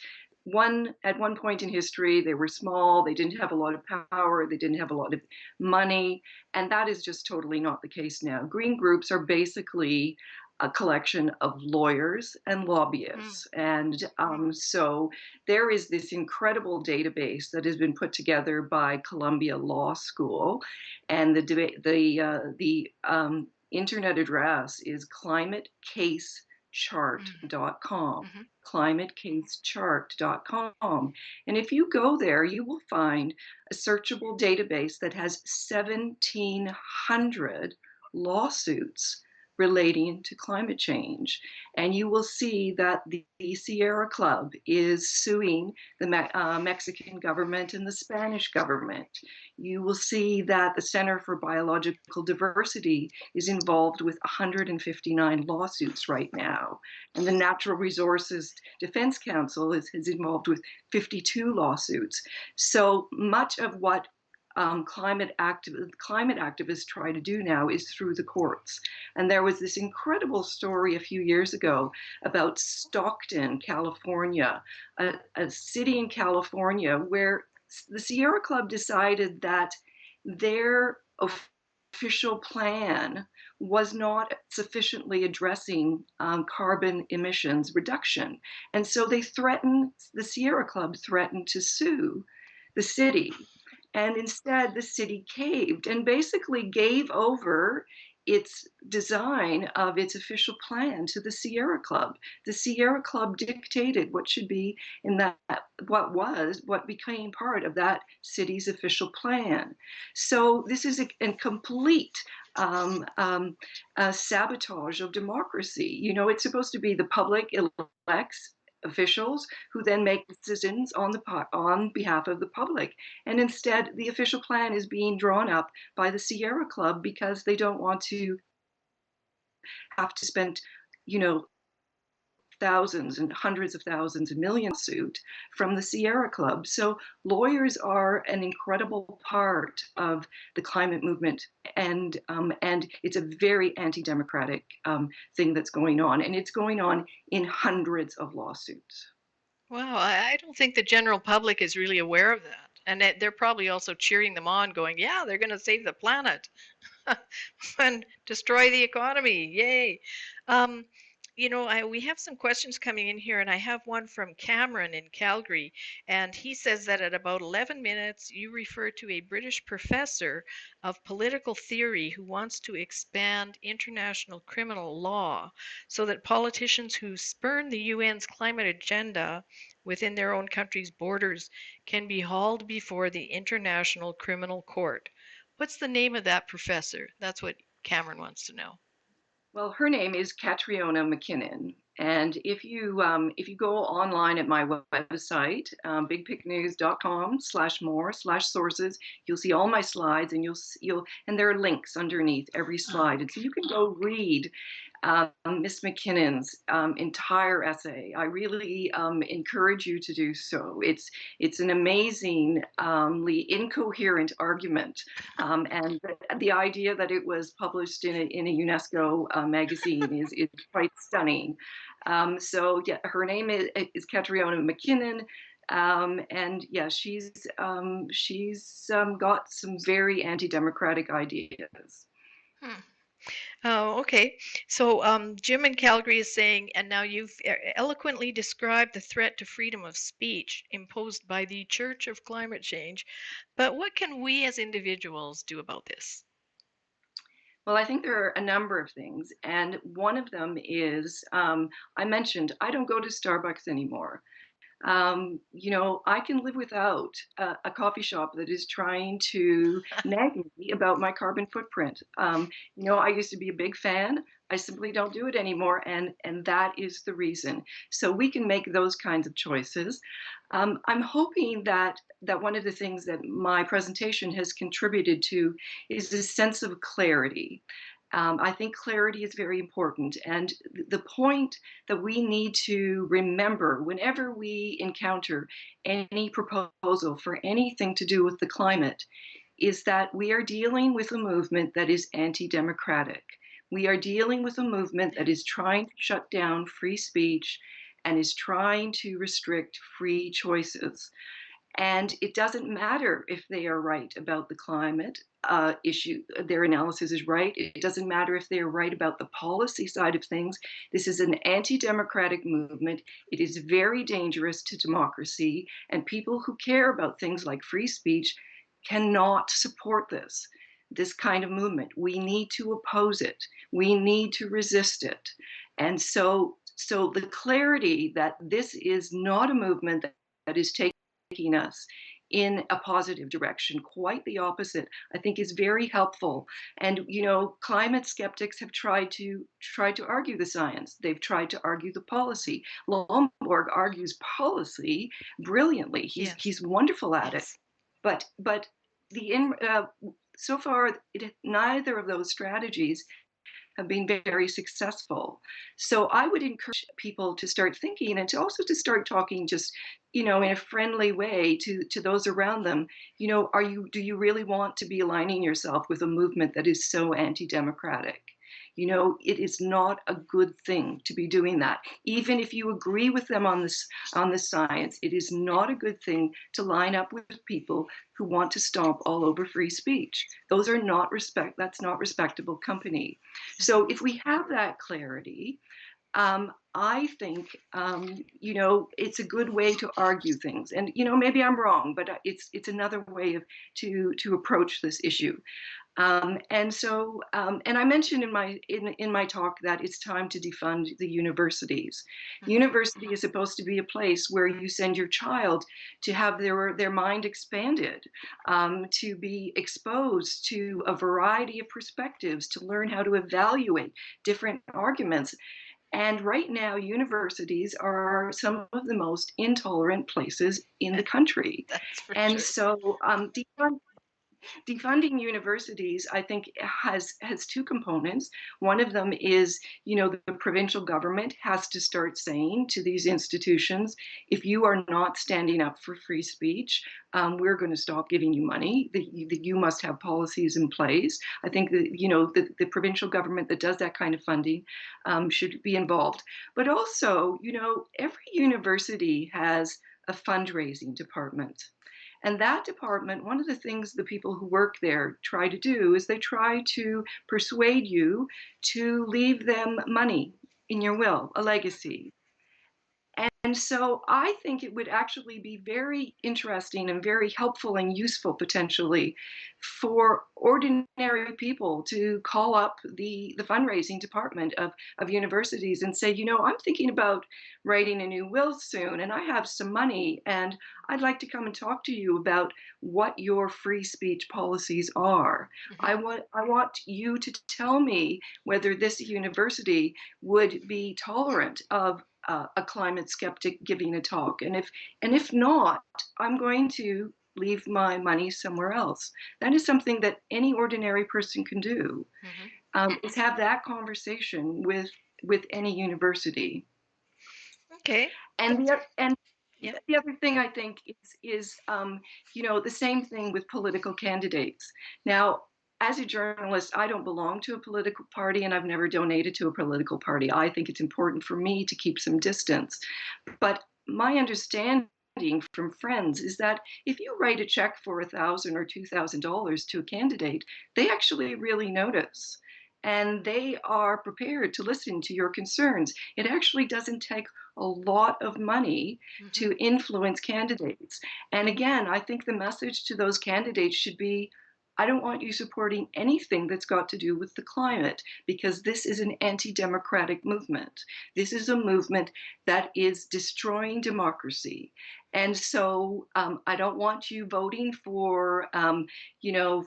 at one point in history, they were small, they didn't have a lot of power, they didn't have a lot of money, and that is just totally not the case now. Green groups are basically a collection of lawyers and mm, lobbyists. And so there is this incredible database that has been put together by Columbia Law School, and the internet address is mm, climatecasechart.com. mhm. Climatecasechart.com. And if you go there, you will find a searchable database that has 1,700 lawsuits relating to climate change. And you will see that the Sierra Club is suing the Mexican government and the Spanish government. You will see that the Center for Biological Diversity is involved with 159 lawsuits right now. And the Natural Resources Defense Council is involved with 52 lawsuits. So much of what climate activists try to do now is through the courts. And there was this incredible story a few years ago about Stockton, California, a city in California where the Sierra Club decided that their official plan was not sufficiently addressing carbon emissions reduction. And so the Sierra Club threatened to sue the city. And instead, the city caved and basically gave over its design of its official plan to the Sierra Club. The Sierra Club dictated what should be in what became part of that city's official plan. So this is a complete sabotage of democracy. It's supposed to be the public elects officials who then make decisions on behalf of the public. And instead, the official plan is being drawn up by the Sierra Club because they don't want to have to spend, you know, thousands and hundreds of thousands and millions suit from the Sierra Club. So lawyers are an incredible part of the climate movement, and it's a very anti-democratic thing that's going on, and it's going on in hundreds of lawsuits. Wow, I don't think the general public is really aware of that. And they're probably also cheering them on, going, yeah, they're going to save the planet and destroy the economy. Yay. Um, we have some questions coming in here, and I have one from Cameron in Calgary. And he says that at about 11 minutes, you refer to a British professor of political theory who wants to expand international criminal law so that politicians who spurn the UN's climate agenda within their own country's borders can be hauled before the International Criminal Court. What's the name of that professor? That's what Cameron wants to know. Well, her name is Catriona McKinnon, and if you go online at my website, bigpicnews.com/more/sources, you'll see all my slides, and and there are links underneath every slide, and so you can go read Miss McKinnon's entire essay. I really encourage you to do so. It's an amazingly incoherent argument, and the idea that it was published in a UNESCO magazine is quite stunning. So yeah, her name is Catriona McKinnon. And yeah, she's got some very anti-democratic ideas. Hmm. Oh, okay. So Jim in Calgary is saying, and now you've eloquently described the threat to freedom of speech imposed by the Church of Climate Change. But what can we as individuals do about this? Well, I think there are a number of things, and one of them is I mentioned I don't go to Starbucks anymore. I can live without a coffee shop that is trying to nag me about my carbon footprint. I used to be a big fan. I simply don't do it anymore, and that is the reason. So we can make those kinds of choices. I'm hoping that one of the things that my presentation has contributed to is a sense of clarity. I think clarity is very important, and the point that we need to remember whenever we encounter any proposal for anything to do with the climate is that we are dealing with a movement that is anti-democratic. We are dealing with a movement that is trying to shut down free speech and is trying to restrict free choices. And it doesn't matter if they are right about the climate issue, their analysis is right. It doesn't matter if they are right about the policy side of things. This is an anti democratic movement. It is very dangerous to democracy. And people who care about things like free speech cannot support this kind of movement. We need to oppose it, we need to resist it. And so the clarity that this is not a movement that is taking us in a positive direction, quite the opposite, I think is very helpful. And climate skeptics have tried to argue the science. They've tried to argue the policy. Lomborg argues policy brilliantly. Yes. He's wonderful at it. Yes. But so far, neither of those strategies have been very successful. So I would encourage people to start thinking and to start talking just, in a friendly way to those around them. Do you really want to be aligning yourself with a movement that is so anti-democratic? It is not a good thing to be doing that. Even if you agree with them on the science, it is not a good thing to line up with people who want to stomp all over free speech. That's not respectable company. So if we have that clarity, I think it's a good way to argue things, and maybe I'm wrong, but it's another way to approach this issue. And I mentioned in my talk that it's time to defund the universities. Mhm. University is supposed to be a place where you send your child to have their mind expanded, to be exposed to a variety of perspectives, to learn how to evaluate different arguments. And right now, universities are some of the most intolerant places in the country. That's for And sure. so defunding universities, I think, has two components. One of them is, the provincial government has to start saying to these institutions, if you are not standing up for free speech, we're going to stop giving you money. That you must have policies in place. I think that the provincial government that does that kind of funding should be involved. But also, every university has a fundraising department. And that department, one of the things the people who work there try to do is they try to persuade you to leave them money in your will, a legacy. And so I think it would actually be very interesting and very helpful and useful potentially for ordinary people to call up the fundraising department of universities and say, I'm thinking about writing a new will soon, and I have some money, and I'd like to come and talk to you about what your free speech policies are. Mhm. I want you to tell me whether this university would be tolerant of a climate skeptic giving a talk, and if not, I'm going to leave my money somewhere else. That is something that any ordinary person can do. Mhm. is have that conversation with any university. Okay. And Yeah. the other thing I think is the same thing with political candidates. Now, as a journalist, I don't belong to a political party, and I've never donated to a political party. I think it's important for me to keep some distance. But my understanding from friends is that if you write a check for $1,000 or $2,000 to a candidate, they actually really notice. And they are prepared to listen to your concerns. It actually doesn't take a lot of money to influence candidates. And again, I think the message to those candidates should be, I don't want you supporting anything that's got to do with the climate, because this is an anti-democratic movement. This is a movement that is destroying democracy. And so I don't want you voting for,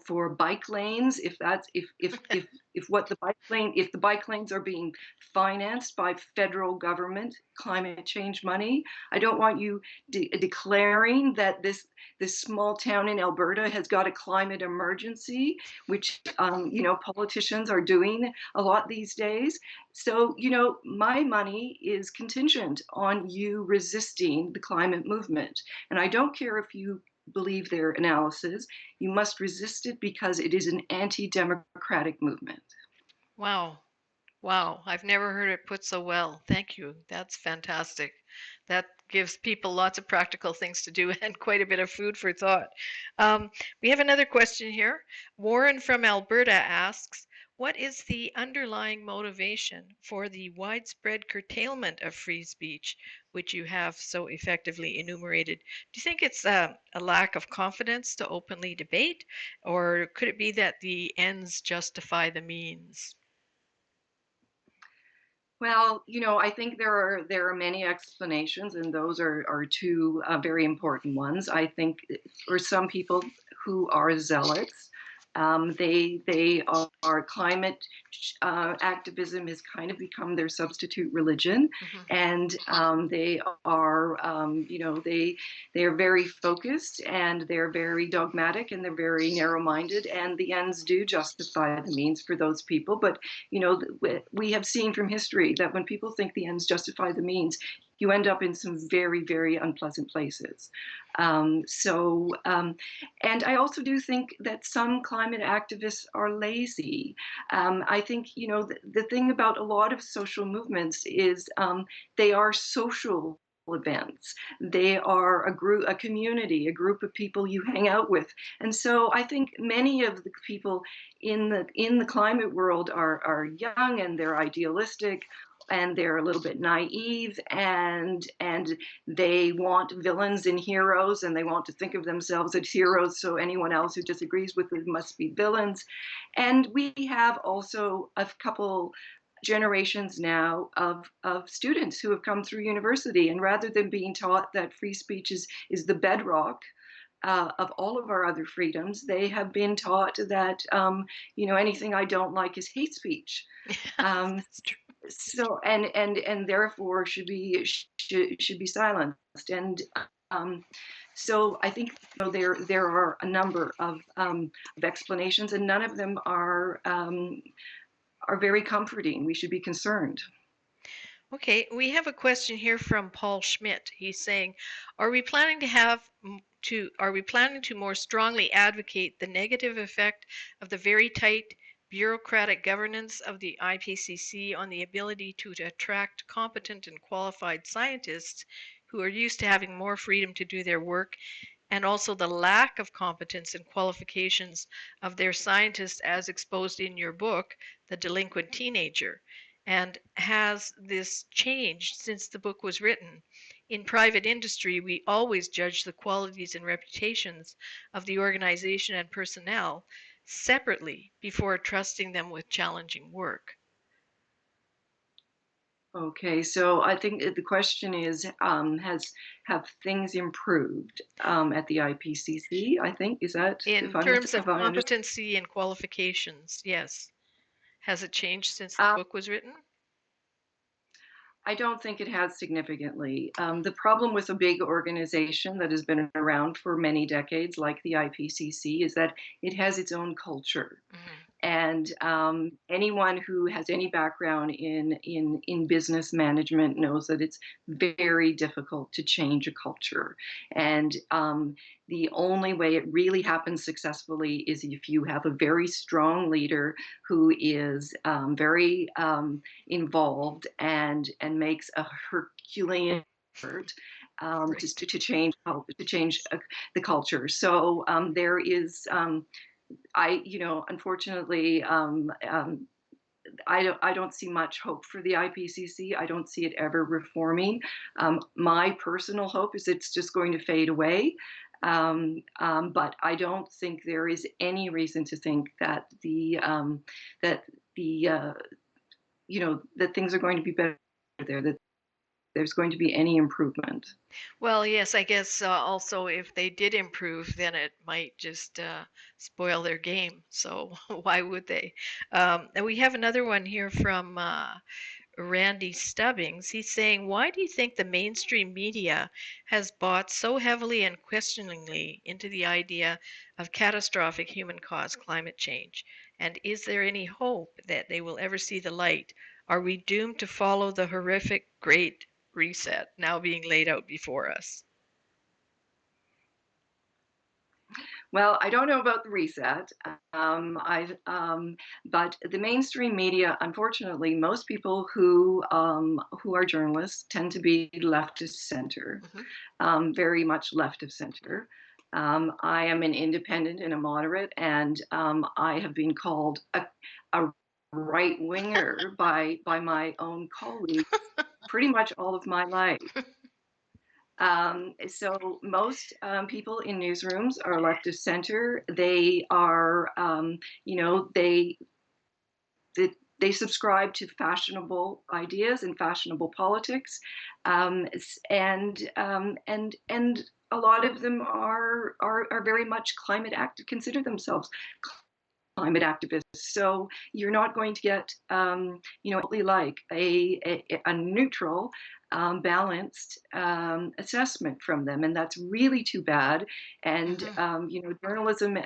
for bike lanes if that's if what the bike lane if the bike lanes are being financed by federal government climate change money. I don't want you declaring that this small town in Alberta has got a climate emergency, which politicians are doing a lot these days. So, my money is contingent on you resisting the climate movement. And I don't care if you believe their analysis, you must resist it because it is an anti-democratic movement. Wow. Wow. I've never heard it put so well. Thank you. That's fantastic. That gives people lots of practical things to do and quite a bit of food for thought. We have another question here. Warren from Alberta asks, what is the underlying motivation for the widespread curtailment of free speech, which you have so effectively enumerated? Do you think it's a lack of confidence to openly debate, or could it be that the ends justify the means? Well, I think there are many explanations, and those are two very important ones. I think for some people who are zealots, they are climate activism has kind of become their substitute religion, and they are they are very focused, and they're very dogmatic, and they're very narrow-minded, and the ends do justify the means for those people. But we have seen from history that when people think the ends justify the means, you end up in some very, very unpleasant places. And I also do think that some climate activists are lazy. I think, the thing about a lot of social movements is they are social events. They are a community, a group of people you hang out with. And so I think many of the people in the climate world are young, and they're idealistic, and they're a little bit naive, and they want villains and heroes, and they want to think of themselves as heroes, so anyone else who disagrees with them must be villains. And we have also a couple generations now of students who have come through university, and rather than being taught that free speech is the bedrock of all of our other freedoms, they have been taught that anything I don't like is hate speech. That's true. So and therefore should be silenced. And so I think there are a number of explanations, and none of them are very comforting. We should be concerned. Okay, we have a question here from Paul Schmidt. He's saying, are we planning to more strongly advocate the negative effect of the very tight bureaucratic governance of the IPCC on the ability to attract competent and qualified scientists who are used to having more freedom to do their work, and also the lack of competence and qualifications of their scientists as exposed in your book, The Delinquent Teenager? And has this changed since the book was written? In private industry, we always judge the qualities and reputations of the organization and personnel separately before trusting them with challenging work. Okay, so I think the question is, have things improved at the IPCC? I think is that In terms if of I understand. competency and qualifications, yes. Has it changed since the book was written? I don't think it has significantly. The problem with a big organization that has been around for many decades, like the IPCC, is that it has its own culture. And anyone who has any background in business management knows that it's very difficult to change a culture. And the only way it really happens successfully is if you have a very strong leader who is very involved and makes a Herculean effort to change the culture. So there is unfortunately, I don't see much hope for the IPCC. I don't see it ever reforming. My personal hope is it's just going to fade away. But I don't think there is any reason to think that that things are going to be better there. That there's going to be any improvement. Well, yes, I guess also if they did improve, then it might just spoil their game. So why would they? And we have another one here from Randy Stubbings. He's saying, why do you think the mainstream media has bought so heavily and questioningly into the idea of catastrophic human-caused climate change? And is there any hope that they will ever see the light? Are we doomed to follow the horrific Great Reset now being laid out before us? Well, I don't know about the reset, but the mainstream media, unfortunately, most people who are journalists tend to be left of center, very much left of center. I am an independent and a moderate, and I have been called a right winger by my own colleagues pretty much all of my life. So most people in newsrooms are left of center. They are, they subscribe to fashionable ideas and fashionable politics, and a lot of them are very much climate active, consider themselves climate activists. So you're not going to get, like a neutral, balanced assessment from them, and that's really too bad. And journalism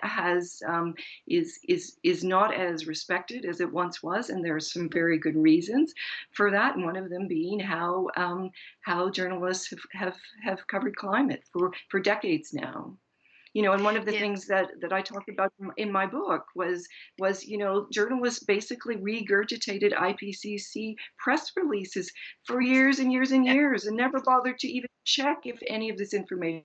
is not as respected as it once was, and there are some very good reasons for that. And one of them being how journalists have covered climate for decades now. And one of the things that I talked about in my book was journalists basically regurgitated IPCC press releases for years and years and years, and never bothered to even check if any of this information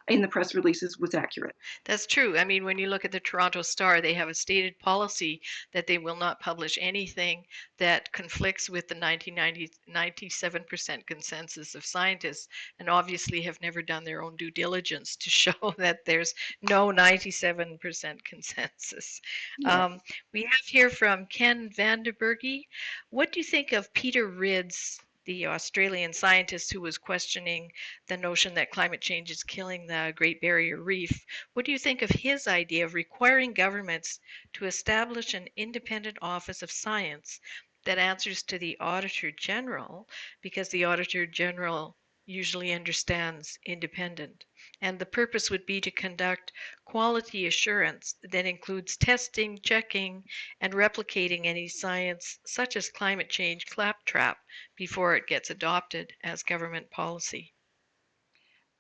in the press releases was accurate. That's true. I mean, when you look at the Toronto Star, they have a stated policy that they will not publish anything that conflicts with the 97% consensus of scientists, and obviously have never done their own due diligence to show that there's no 97% consensus. Yes. We have here from Ken Vanderbergy. What do you think of Peter Ridd's, the Australian scientist who was questioning the notion that climate change is killing the Great Barrier Reef? What do you think of his idea of requiring governments to establish an independent office of science that answers to the Auditor General, because the Auditor General usually understands independent? And the purpose would be to conduct quality assurance that includes testing, checking, and replicating any science, such as climate change claptrap, before it gets adopted as government policy.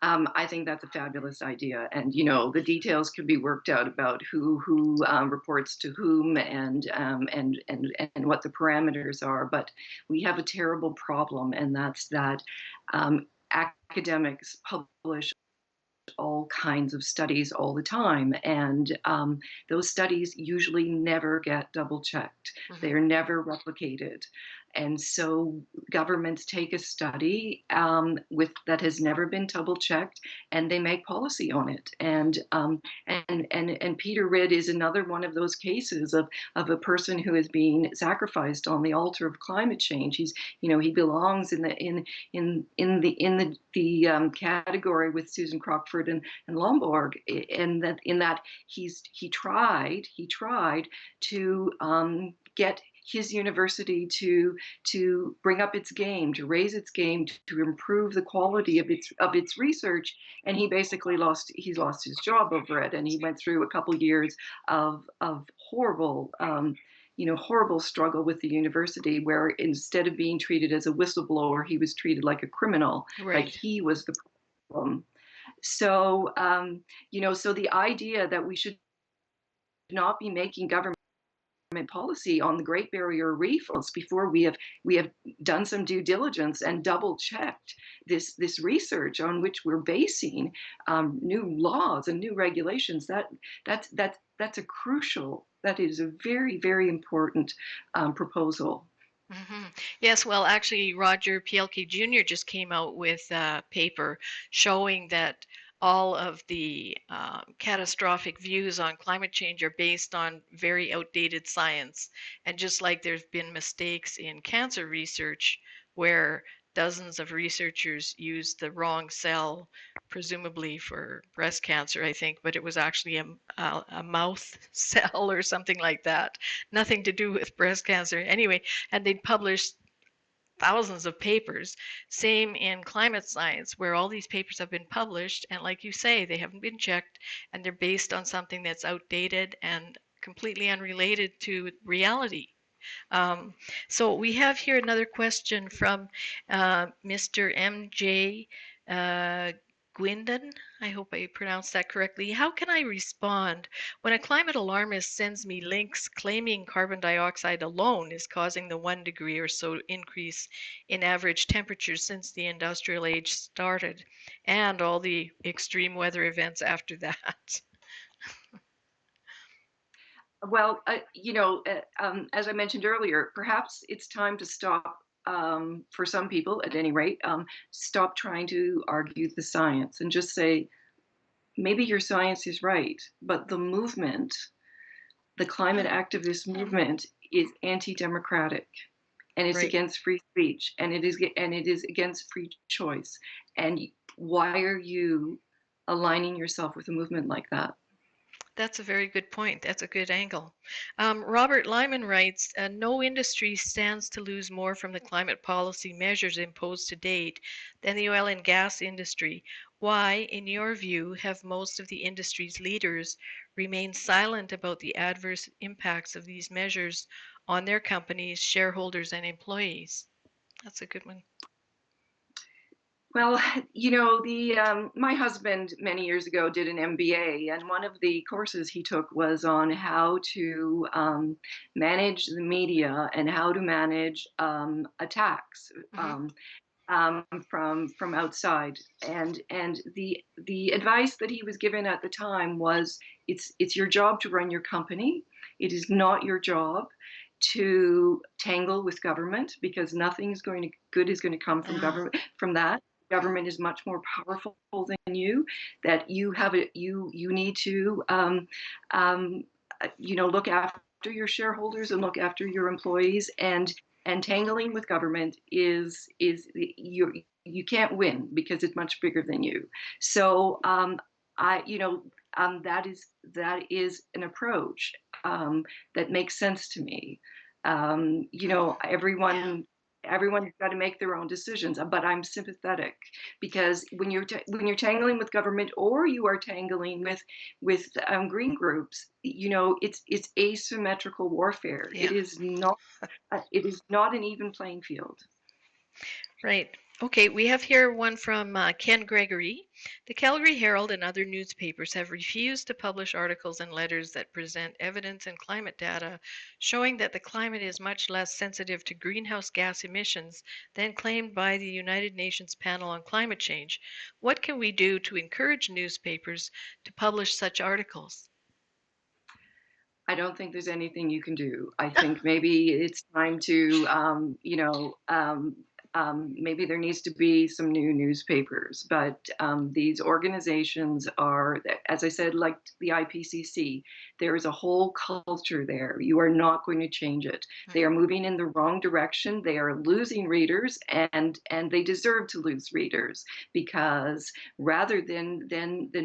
I think that's a fabulous idea, and the details can be worked out about who reports to whom, and what the parameters are. But we have a terrible problem, and that's that academics publish all kinds of studies all the time, and those studies usually never get double checked. They are never replicated. And so governments take a study that has never been double checked, and they make policy on it. And Peter Ridd is another one of those cases of a person who is being sacrificed on the altar of climate change. He belongs in the category with Susan Crockford and Lomborg, in that he tried to his university to bring up its game, to raise its game, to improve the quality of its research. And he basically lost his job over it, and he went through a couple years of horrible. Horrible struggle with the university, where instead of being treated as a whistleblower, he was treated like a criminal, like Right. he was the problem. So, so the idea that we should not be making government policy on the Great Barrier Reef before we have done some due diligence and double checked this research on which we're basing new laws and new regulations, that's a crucial, that is a very, very important proposal. Yes, well, actually, Roger Pielke Jr. just came out with a paper showing that all of the catastrophic views on climate change are based on very outdated science. And just like there's been mistakes in cancer research where dozens of researchers used the wrong cell, presumably for breast cancer, I think, but it was actually a mouth cell or something like that. Nothing to do with breast cancer. Anyway, and they'd published thousands of papers. Same in climate science, where all these papers have been published, and like you say, they haven't been checked, and they're based on something that's outdated and completely unrelated to reality. So we have here another question from Mr. MJ Gwindon. I hope I pronounced that correctly. How can I respond when a climate alarmist sends me links claiming carbon dioxide alone is causing the 1 degree or so increase in average temperatures since the industrial age started and all the extreme weather events after that? Well, as I mentioned earlier, perhaps it's time to stop, for some people at any rate, stop trying to argue the science and just say, maybe your science is right, but the movement, the climate activist movement, is anti-democratic, and it's Right. against free speech, and it is against free choice. And why are you aligning yourself with a movement like that? That's a very good point. That's a good angle. Robert Lyman writes, no industry stands to lose more from the climate policy measures imposed to date than the oil and gas industry. Why, in your view, have most of the industry's leaders remained silent about the adverse impacts of these measures on their companies, shareholders, and employees? That's a good one. Well, my husband many years ago did an MBA, and one of the courses he took was on how to manage the media and how to manage attacks Mm-hmm. from outside. And the advice that he was given at the time was, it's your job to run your company. It is not your job to tangle with government, because nothing is going to good is going to come from Ah, government from that. Government is much more powerful than you. That you need to look after your shareholders and look after your employees, and tangling with government you can't win because it's much bigger than you. So I you know that is an approach that makes sense to me. yeah. Everyone's got to make their own decisions, but I'm sympathetic, because when you're tangling with government, or you are tangling with green groups, it's asymmetrical warfare. Yeah. It is not an even playing field. Right. Okay, we have here one from Ken Gregory. The Calgary Herald and other newspapers have refused to publish articles and letters that present evidence and climate data showing that the climate is much less sensitive to greenhouse gas emissions than claimed by the United Nations Panel on Climate Change. What can we do to encourage newspapers to publish such articles? I don't think there's anything you can do. I think maybe it's time to, maybe there needs to be some new newspapers. But these organizations are, as I said, like the IPCC, there is a whole culture there. You are not going to change it. They are moving in the wrong direction. They are losing readers, and they deserve to lose readers, because rather than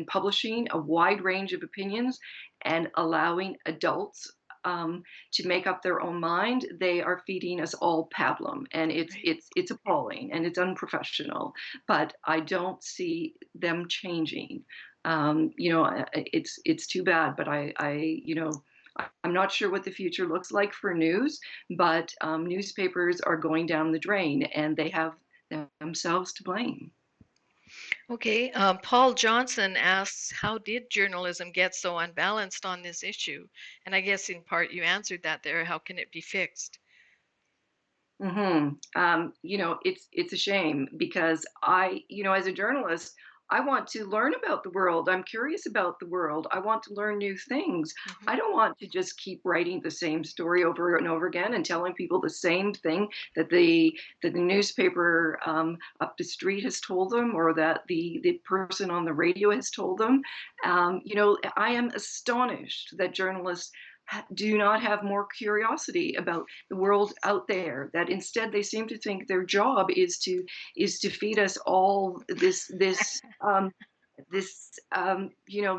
publishing a wide range of opinions and allowing adults to make up their own mind, they are feeding us all pablum, and it's appalling and it's unprofessional. But I don't see them changing. It's too bad, but I'm not sure what the future looks like for news, but newspapers are going down the drain, and they have themselves to blame. Okay, Paul Johnson asks, how did journalism get so unbalanced on this issue? And I guess in part you answered that there. How can it be fixed? It's a shame because as a journalist, I want to learn about the world. I'm curious about the world. I want to learn new things. Mhm. I don't want to just keep writing the same story over and over again and telling people the same thing that the newspaper up the street has told them, or that the person on the radio has told them. I am astonished that journalists do not have more curiosity about the world out there, that instead they seem to think their job is to feed us all this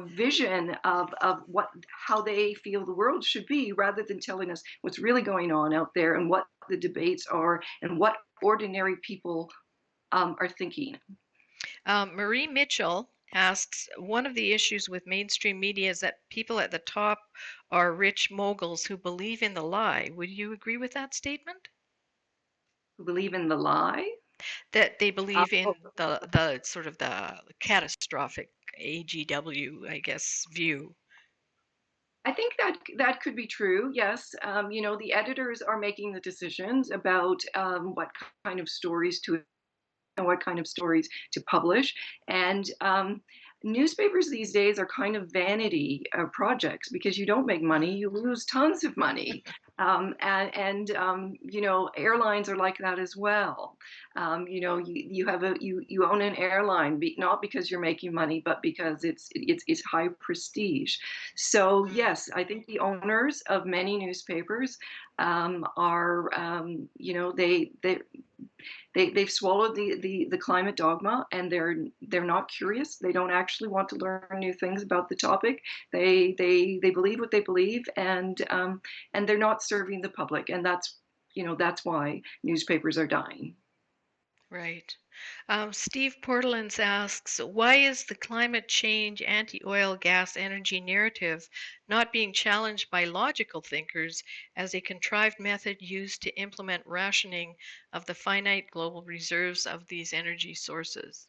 vision of what how they feel the world should be, rather than telling us what's really going on out there and what the debates are and what ordinary people are thinking. Marie Mitchell asks, one of the issues with mainstream media is that people at the top are rich moguls who believe in the lie. Would you agree with that statement? Who believe in the lie? That they believe Oh, in the sort of the catastrophic AGW, I guess, view. I think that could be true. Yes, the editors are making the decisions about what kind of stories to and what kind of stories to publish. And newspapers these days are kind of vanity projects, because you don't make money, you lose tons of money. Airlines are like that as well. You own an airline, not because you're making money, but because it's high prestige. So yes, I think the owners of many newspapers are they've swallowed the climate dogma, and they're not curious. They don't actually want to learn new things about the topic. They believe what they believe, and they're not serving the public, and that's why newspapers are dying. Right. Steve Portlands asks, why is the climate change anti-oil gas energy narrative not being challenged by logical thinkers as a contrived method used to implement rationing of the finite global reserves of these energy sources?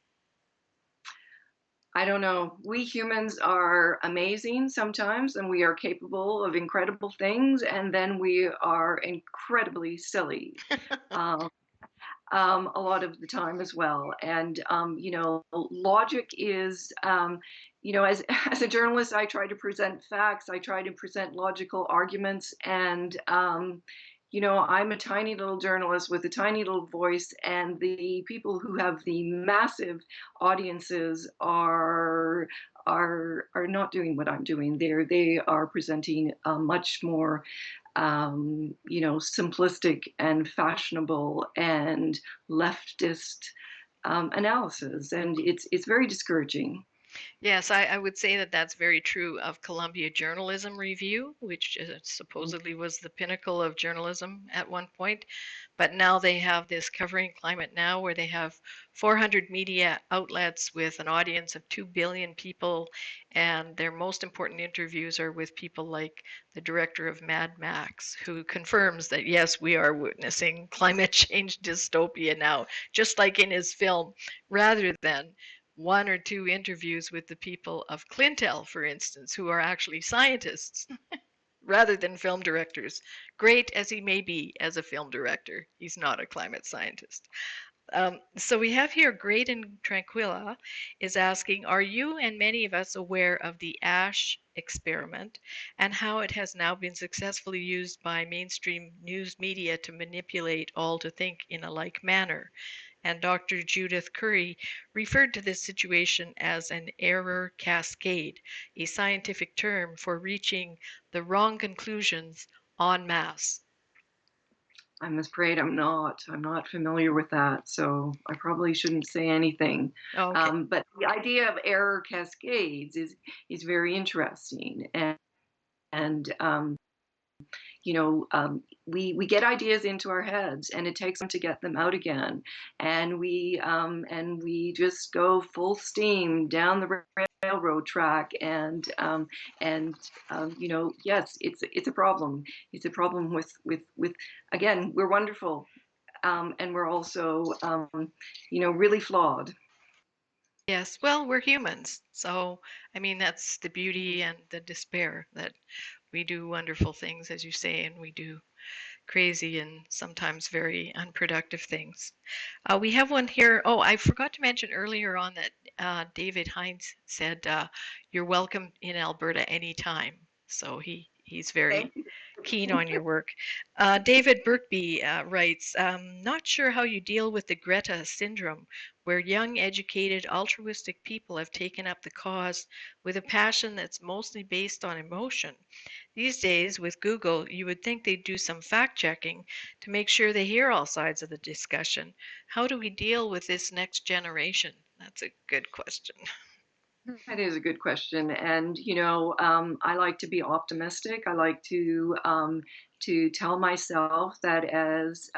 I don't know. We humans are amazing sometimes, and we are capable of incredible things, and then we are incredibly silly. Um, a lot of the time as well. And logic is, as as a journalist, I try to present facts. I try to present logical arguments, and I'm a tiny little journalist with a tiny little voice, and the people who have the massive audiences are not doing what I'm doing. They are presenting a much more simplistic and fashionable and leftist analysis, and it's very discouraging. Yes, I would say that that's very true of Columbia Journalism Review, which supposedly was the pinnacle of journalism at one point. But now they have this Covering Climate Now, where they have 400 media outlets with an audience of 2 billion people. And their most important interviews are with people like the director of Mad Max, who confirms that, yes, we are witnessing climate change dystopia now, just like in his film, rather than one or two interviews with the people of Clintel, for instance, who are actually scientists rather than film directors. Great as he may be as a film director, he's not a climate scientist. So we have here Great and Tranquilla is asking, are you and many of us aware of the ASH experiment and how it has now been successfully used by mainstream news media to manipulate all to think in a like manner? And Dr. Judith Curry referred to this situation as an error cascade, a scientific term for reaching the wrong conclusions en masse. I'm afraid I'm not familiar with that, so I probably shouldn't say anything. Okay. But the idea of error cascades is very interesting, and you know, we get ideas into our heads, and it takes them to get them out again, and we just go full steam down the railroad track, you know, yes, it's a problem. It's a problem with again, we're wonderful, and we're also, you know, really flawed. Yes, well, we're humans. So, I mean, that's the beauty and the despair that we do wonderful things, as you say, and we do crazy and sometimes very unproductive things. We have one here. Oh, I forgot to mention earlier on that David Hines said, "You're welcome in Alberta anytime." So he's very Thank you. keen on your work. David Birkby writes, "Not sure how you deal with the Greta syndrome, where young, educated, altruistic people have taken up the cause with a passion that's mostly based on emotion. These days, with Google, you would think they'd do some fact checking to make sure they hear all sides of the discussion. How do we deal with this next generation?" That's a good question. That is a good question, and you know, I like to be optimistic. I like to tell myself that as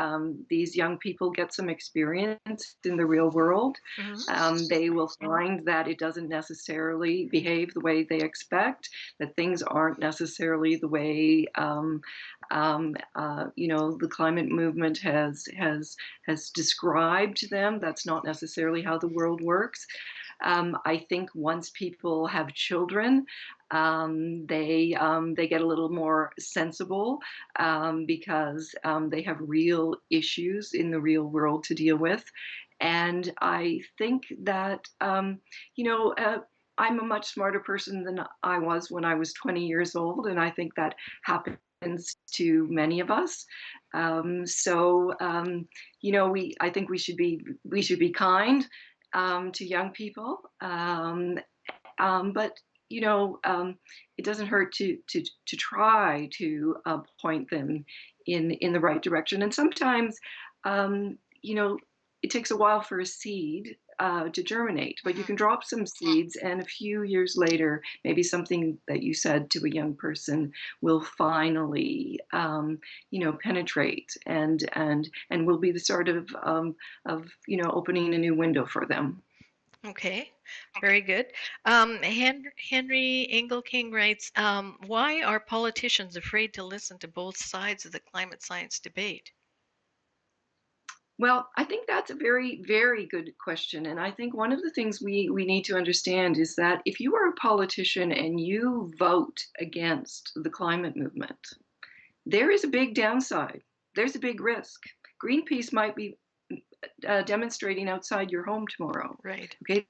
these young people get some experience in the real world, Mhm. they will find that it doesn't necessarily behave the way they expect. That things aren't necessarily the way you know, the climate movement has described to them. That's not necessarily how the world works. I think once people have children, they get a little more sensible, because they have real issues in the real world to deal with, and I think that, you know. I'm a much smarter person than I was when I was 20 years old, and I think that happens to many of us. You know, I think we should be kind, to young people. But you know, it doesn't hurt to try to point them in the right direction. And sometimes, you know, it takes a while for a seed to germinate, but you Mhm. can drop some seeds, and a few years later, maybe something that you said to a young person will finally, you know, penetrate and will be the sort of you know, opening a new window for them. Okay, very good. Henry Engelking writes, "Why are politicians afraid to listen to both sides of the climate science debate?" Well, I think that's a very, very good question. And I think one of the things we need to understand is that if you are a politician and you vote against the climate movement, there is a big downside. There's a big risk. Greenpeace might be demonstrating outside your home tomorrow. Right. Okay,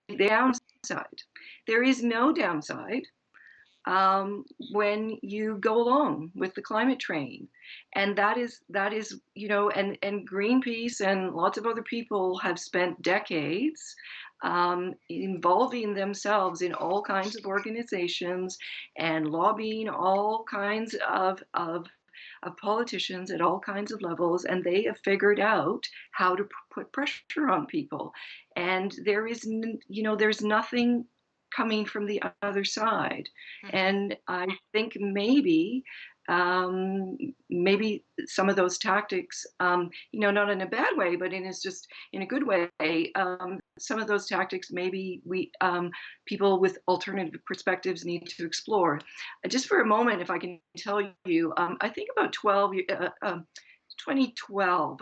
the downside. There is no downside when you go along with the climate train, and that is, you know, and Greenpeace and lots of other people have spent decades involving themselves in all kinds of organizations and lobbying all kinds of politicians at all kinds of levels, and they have figured out how to put pressure on people. And there is, you know, there's nothing coming from the other side. Mhm. And I think um, maybe some of those tactics, you know, not in a bad way, but in is just in a good way. Some of those tactics, maybe people with alternative perspectives need to explore. Just for a moment, if I can tell you, I think about 2012,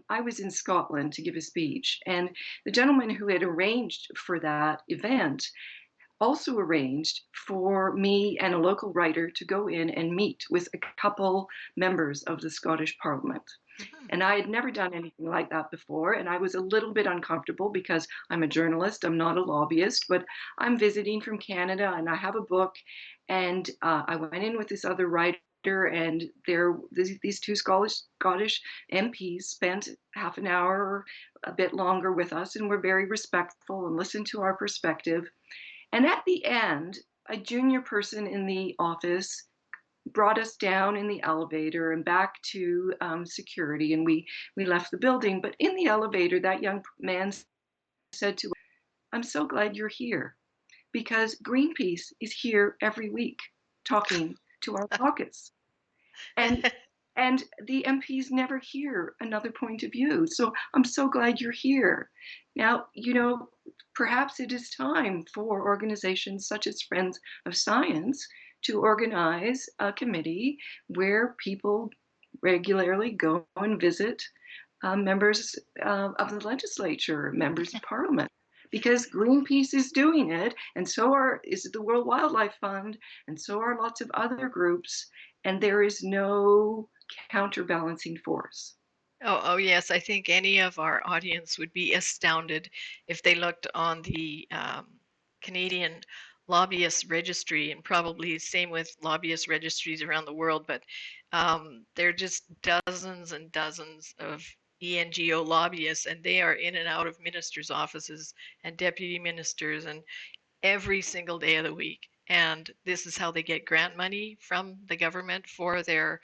I was in Scotland to give a speech, and the gentleman who had arranged for that event also arranged for me and a local writer to go in and meet with a couple members of the Scottish Parliament. Mhm. And I had never done anything like that before. And I was a little bit uncomfortable because I'm a journalist, I'm not a lobbyist, but I'm visiting from Canada and I have a book. And I went in with this other writer. And these two Scottish MPs spent half an hour or a bit longer with us and were very respectful and listened to our perspective. And at the end, a junior person in the office brought us down in the elevator and back to security, and we left the building. But in the elevator, that young man said to us, "I'm so glad you're here because Greenpeace is here every week talking to our caucus." And and the MPs never hear another point of view. So I'm so glad you're here. Now, perhaps it is time for organizations such as Friends of Science to organize a committee where people regularly go and visit members of the legislature, members of parliament, because Greenpeace is doing it, and is the World Wildlife Fund, and so are lots of other groups, and there is no counterbalancing force. Oh, yes. I think any of our audience would be astounded if they looked on the Canadian lobbyist registry, and probably same with lobbyist registries around the world. But there are just dozens and dozens of ENGO lobbyists, and they are in and out of ministers' offices and deputy ministers, and every single day of the week. And this is how they get grant money from the government for their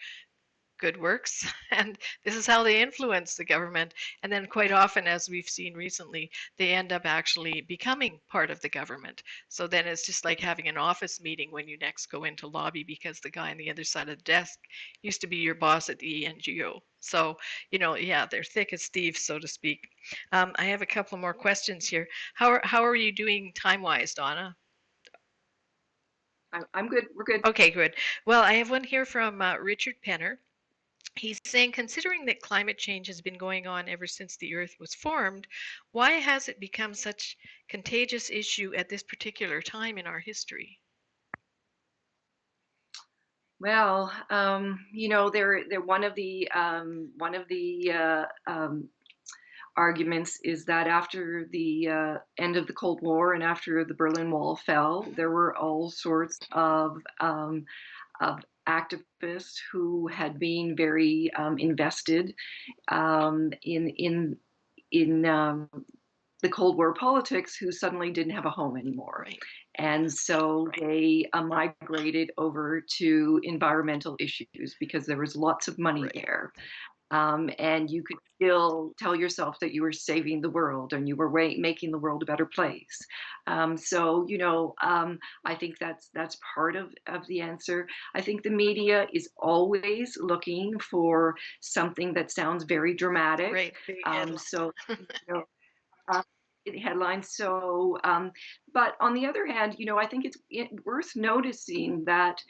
good works. And this is how they influence the government. And then quite often, as we've seen recently, they end up actually becoming part of the government. So then it's just like having an office meeting when you next go into lobby, because the guy on the other side of the desk used to be your boss at the NGO. So, yeah, they're thick as thieves, so to speak. I have a couple more questions here. How are you doing time-wise, Donna? I'm good. We're good. Okay, good. Well, I have one here from Richard Penner. He's saying, considering that climate change has been going on ever since the Earth was formed, why has it become such a contagious issue at this particular time in our history? Well, they're one of the arguments is that after the end of the Cold War and after the Berlin Wall fell, there were all sorts of activists who had been very invested in the Cold War politics, who suddenly didn't have a home anymore. Right. And so they migrated over to environmental issues because there was lots of money Right. there. And you could still tell yourself that you were saving the world and you were making the world a better place. I think that's part of the answer. I think the media is always looking for something that sounds very dramatic. Right. So, you know, uh, headlines. But on the other hand, I think it's worth noticing that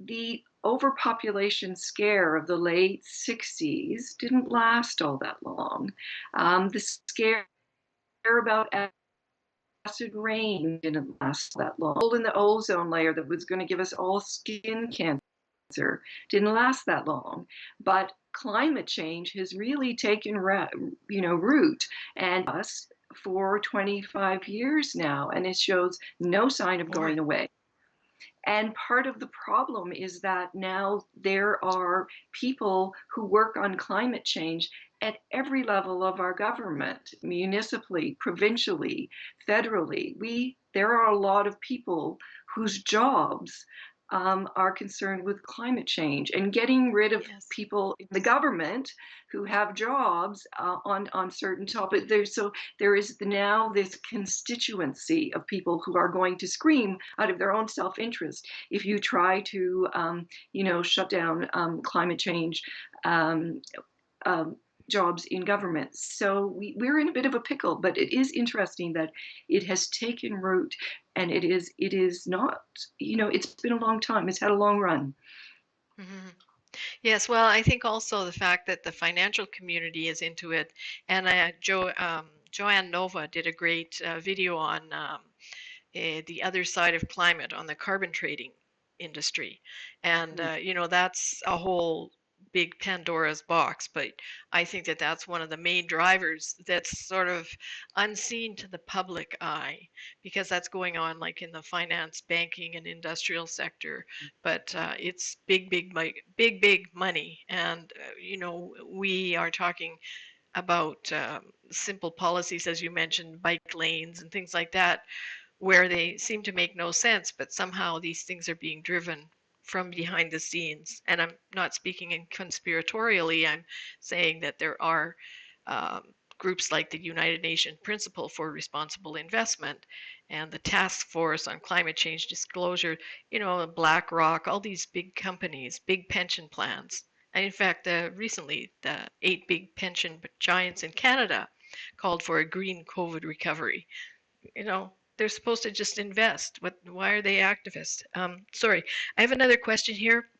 the overpopulation scare of the late 60s didn't last all that long. The scare about acid rain didn't last that long. Hole in the ozone layer that was going to give us all skin cancer didn't last that long. But climate change has really taken root and us for 25 years now, and it shows no sign of going away. And part of the problem is that now there are people who work on climate change at every level of our government, municipally, provincially, federally. There are a lot of people whose jobs are concerned with climate change, and getting rid of people in the government who have jobs on certain topics. There is now this constituency of people who are going to scream out of their own self-interest if you try to, shut down climate change jobs in government. So we're in a bit of a pickle, but it is interesting that it has taken root, and it is not, it's been a long time. It's had a long run. Mm-hmm. Yes, well, I think also the fact that the financial community is into it, and Joanne Nova did a great video on the other side of climate, on the carbon trading industry, and that's a whole big Pandora's box. But I think that that's one of the main drivers that's sort of unseen to the public eye, because that's going on like in the finance, banking, and industrial sector. But it's big money, and we are talking about simple policies, as you mentioned, bike lanes and things like that, where they seem to make no sense, but somehow these things are being driven from behind the scenes. And I'm not speaking in conspiratorially, I'm saying that there are groups like the United Nations Principle for Responsible Investment and the Task Force on Climate Change Disclosure, BlackRock, all these big companies, big pension plans. And in fact, recently, the 8 big pension giants in Canada called for a green COVID recovery. They're supposed to just invest. Why are they activists? Sorry, I have another question here.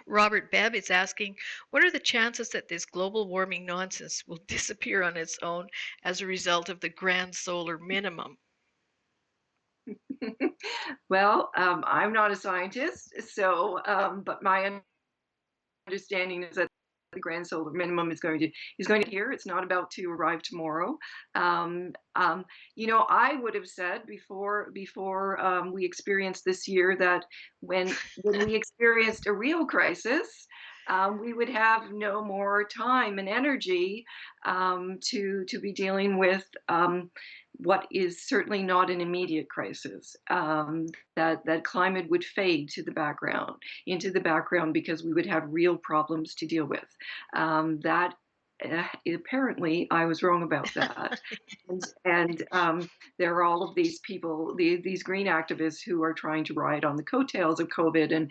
Robert Bebb is asking, what are the chances that this global warming nonsense will disappear on its own as a result of the grand solar minimum? Well, I'm not a scientist, so but my understanding is that the grand solar minimum is going to here. It's not about to arrive tomorrow. I would have said before we experienced this year that when we experienced a real crisis, we would have no more time and energy to be dealing with what is certainly not an immediate crisis. That climate would fade into the background because we would have real problems to deal with. That apparently I was wrong about that. And there are all of these people, these green activists who are trying to ride on the coattails of COVID and,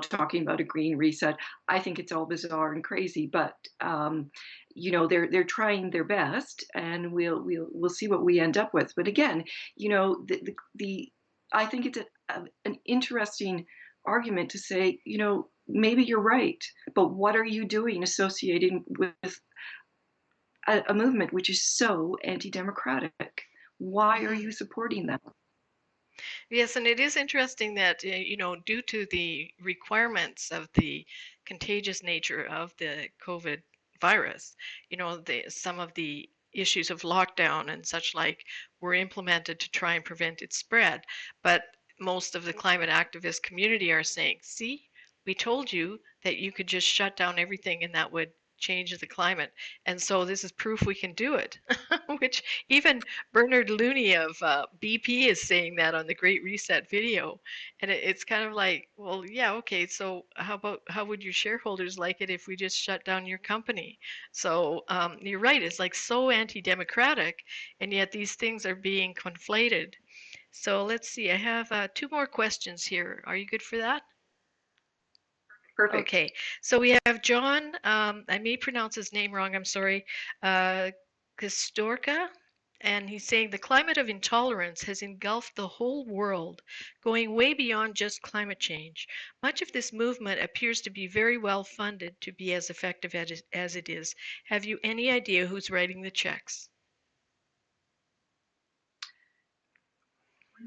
talking about a green reset. I think it's all bizarre and crazy, but they're trying their best, and we'll see what we end up with. But again, I think it's an interesting argument to say, maybe you're right, but what are you doing associating with a movement which is so anti-democratic? Why are you supporting that? Yes, and it is interesting that, due to the requirements of the contagious nature of the COVID virus, some of the issues of lockdown and such like were implemented to try and prevent its spread. But most of the climate activist community are saying, see, we told you that you could just shut down everything and that would change the climate. And so this is proof we can do it, which even Bernard Looney of BP is saying that on the Great Reset video. And it's kind of like, well, yeah, okay, so how would your shareholders like it if we just shut down your company? So you're right, it's like so anti-democratic, and yet these things are being conflated. So let's see, I have 2 more questions here. Are you good for that? Perfect. Okay, so we have John, I may pronounce his name wrong, I'm sorry, Kastorka, and he's saying the climate of intolerance has engulfed the whole world, going way beyond just climate change. Much of this movement appears to be very well funded to be as effective as it is. Have you any idea who's writing the checks?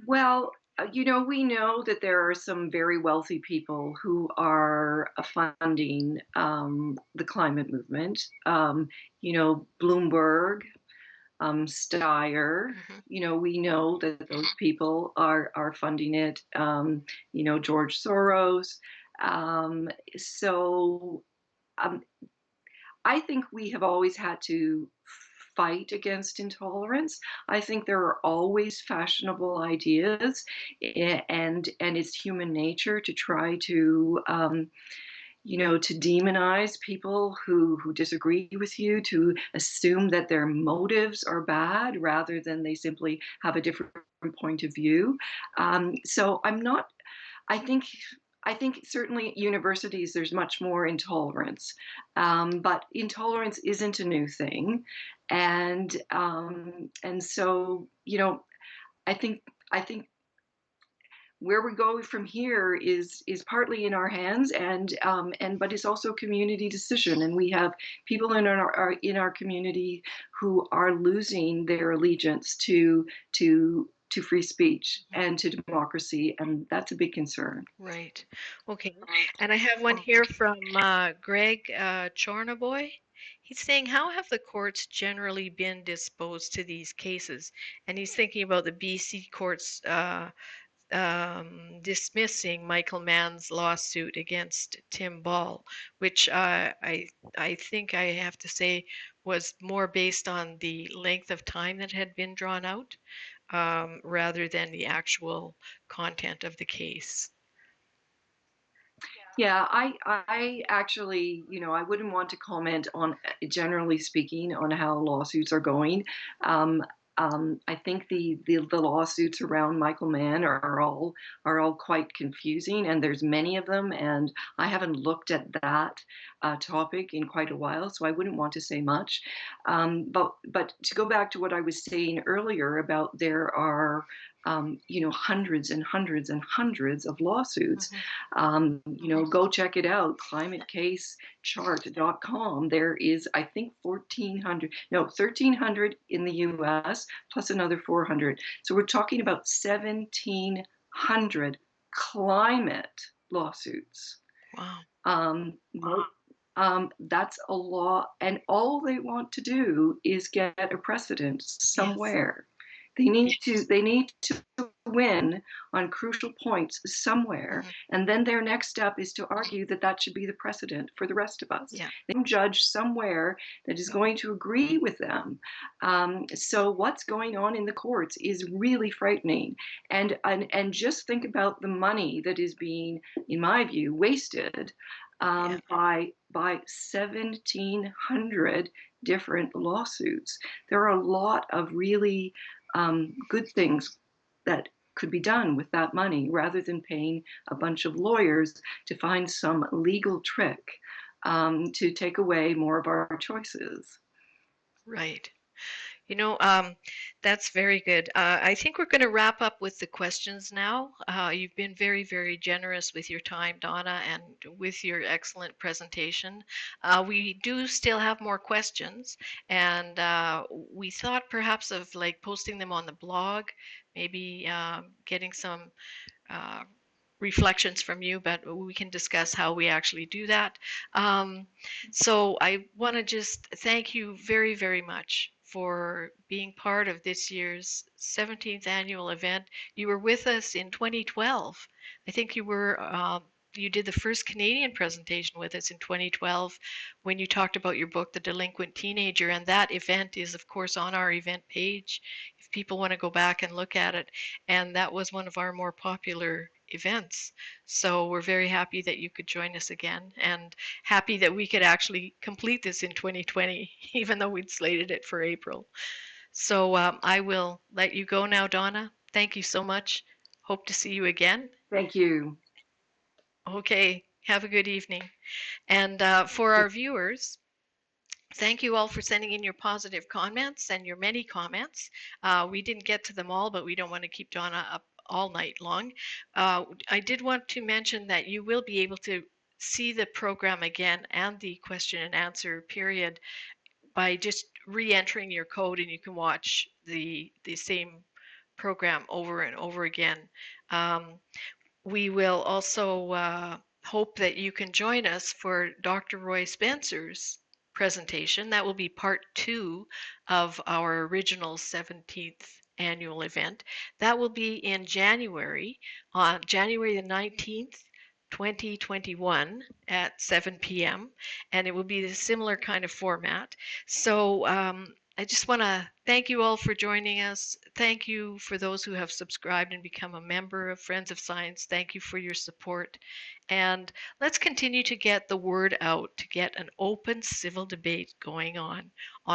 Well, we know that there are some very wealthy people who are funding the climate movement. Bloomberg, Steyer. Mhm. We know that those people are funding it. George Soros. So I think we have always had to fight against intolerance. I think there are always fashionable ideas, and it's human nature to try to to demonize people who disagree with you, to assume that their motives are bad rather than they simply have a different point of view. So I'm not. I think I think certainly at universities there's much more intolerance, but intolerance isn't a new thing, and so I think where we go from here is partly in our hands, and but it's also a community decision, and we have people in our community who are losing their allegiance to free speech and to democracy, and that's a big concern. Right. Okay. And I have one here from Greg Chornaboy. He's saying, how have the courts generally been disposed to these cases? And he's thinking about the BC courts dismissing Michael Mann's lawsuit against Tim Ball, which I think I have to say was more based on the length of time that had been drawn out rather than the actual content of the case. Yeah, I actually, I wouldn't want to comment on, generally speaking, on how lawsuits are going. Um, I think the lawsuits around Michael Mann are all quite confusing, and there's many of them, and I haven't looked at that topic in quite a while, so I wouldn't want to say much. But to go back to what I was saying earlier about there are hundreds and hundreds and hundreds of lawsuits. Go check it out, climatecasechart.com. There is, I think, 1,300 in the US, plus another 400. So we're talking about 1,700 climate lawsuits. Wow. That's a lot. And all they want to do is get a precedent somewhere. Yes. They need to win on crucial points somewhere, and then their next step is to argue that that should be the precedent for the rest of us. Yeah. They judge somewhere that is going to agree with them. So what's going on in the courts is really frightening, and just think about the money that is being, in my view, wasted by 1,700 different lawsuits. There are a lot of really good things that could be done with that money rather than paying a bunch of lawyers to find some legal trick to take away more of our choices. Right. That's very good. I think we're going to wrap up with the questions now. You've been very, very generous with your time, Donna, and with your excellent presentation. We do still have more questions, and we thought perhaps of like posting them on the blog, maybe getting some uh, reflections from you, but we can discuss how we actually do that. So I want to just thank you very, very much for being part of this year's 17th annual event. You were with us in 2012. I think you did the first Canadian presentation with us in 2012 when you talked about your book, The Delinquent Teenager, and that event is, of course, on our event page if people want to go back and look at it. And that was one of our more popular events. So we're very happy that you could join us again, and happy that we could actually complete this in 2020, even though we'd slated it for April. So I will let you go now, Donna. Thank you so much. Hope to see you again. Thank you. Okay, have a good evening. And for our viewers, thank you all for sending in your positive comments and your many comments. We didn't get to them all, but we don't want to keep Donna up all night long. I did want to mention that you will be able to see the program again and the question and answer period by just re-entering your code, and you can watch the same program over and over again. We will also hope that you can join us for Dr. Roy Spencer's presentation. That will be part 2 of our original 17th annual event. That will be in January, on January the 19th, 2021 at 7 p.m. and it will be a similar kind of format. So I just want to thank you all for joining us. Thank you for those who have subscribed and become a member of Friends of Science. Thank you for your support. And let's continue to get the word out, to get an open civil debate going on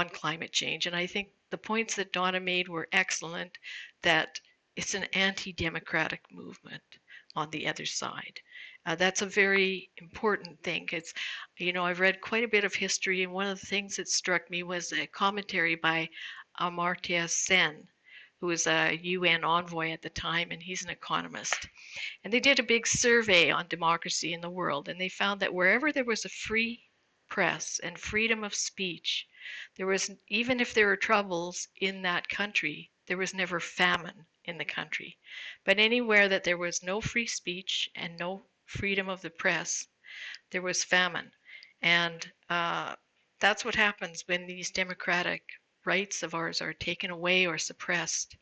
climate change. And I think the points that Donna made were excellent, that it's an anti-democratic movement on the other side. That's a very important thing. I've read quite a bit of history, and one of the things that struck me was a commentary by Amartya Sen, who was a UN envoy at the time, and he's an economist. And they did a big survey on democracy in the world, and they found that wherever there was a free press and freedom of speech, even if there were troubles in that country, there was never famine in the country. But anywhere that there was no free speech and no freedom of the press, there was famine. And that's what happens when these democratic rights of ours are taken away or suppressed.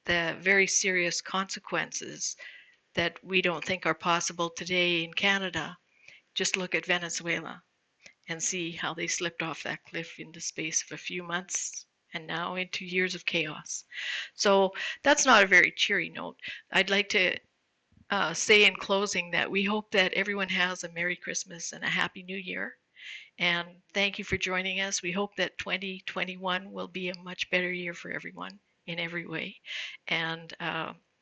The very serious consequences that we don't think are possible today in Canada. Just look at Venezuela and see how they slipped off that cliff in the space of a few months and now into years of chaos. So that's not a very cheery note. I'd like to say in closing that we hope that everyone has a Merry Christmas and a Happy New Year. And thank you for joining us. We hope that 2021 will be a much better year for everyone in every way. And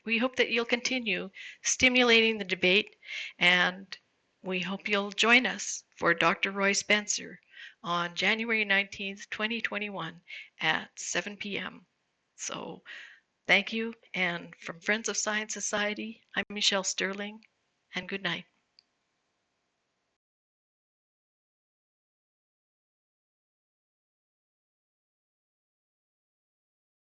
we hope that you'll continue stimulating the debate. And we hope you'll join us for Dr. Roy Spencer on January 19th, 2021 at 7 p.m. So thank you. And from Friends of Science Society, I'm Michelle Stirling, and good night.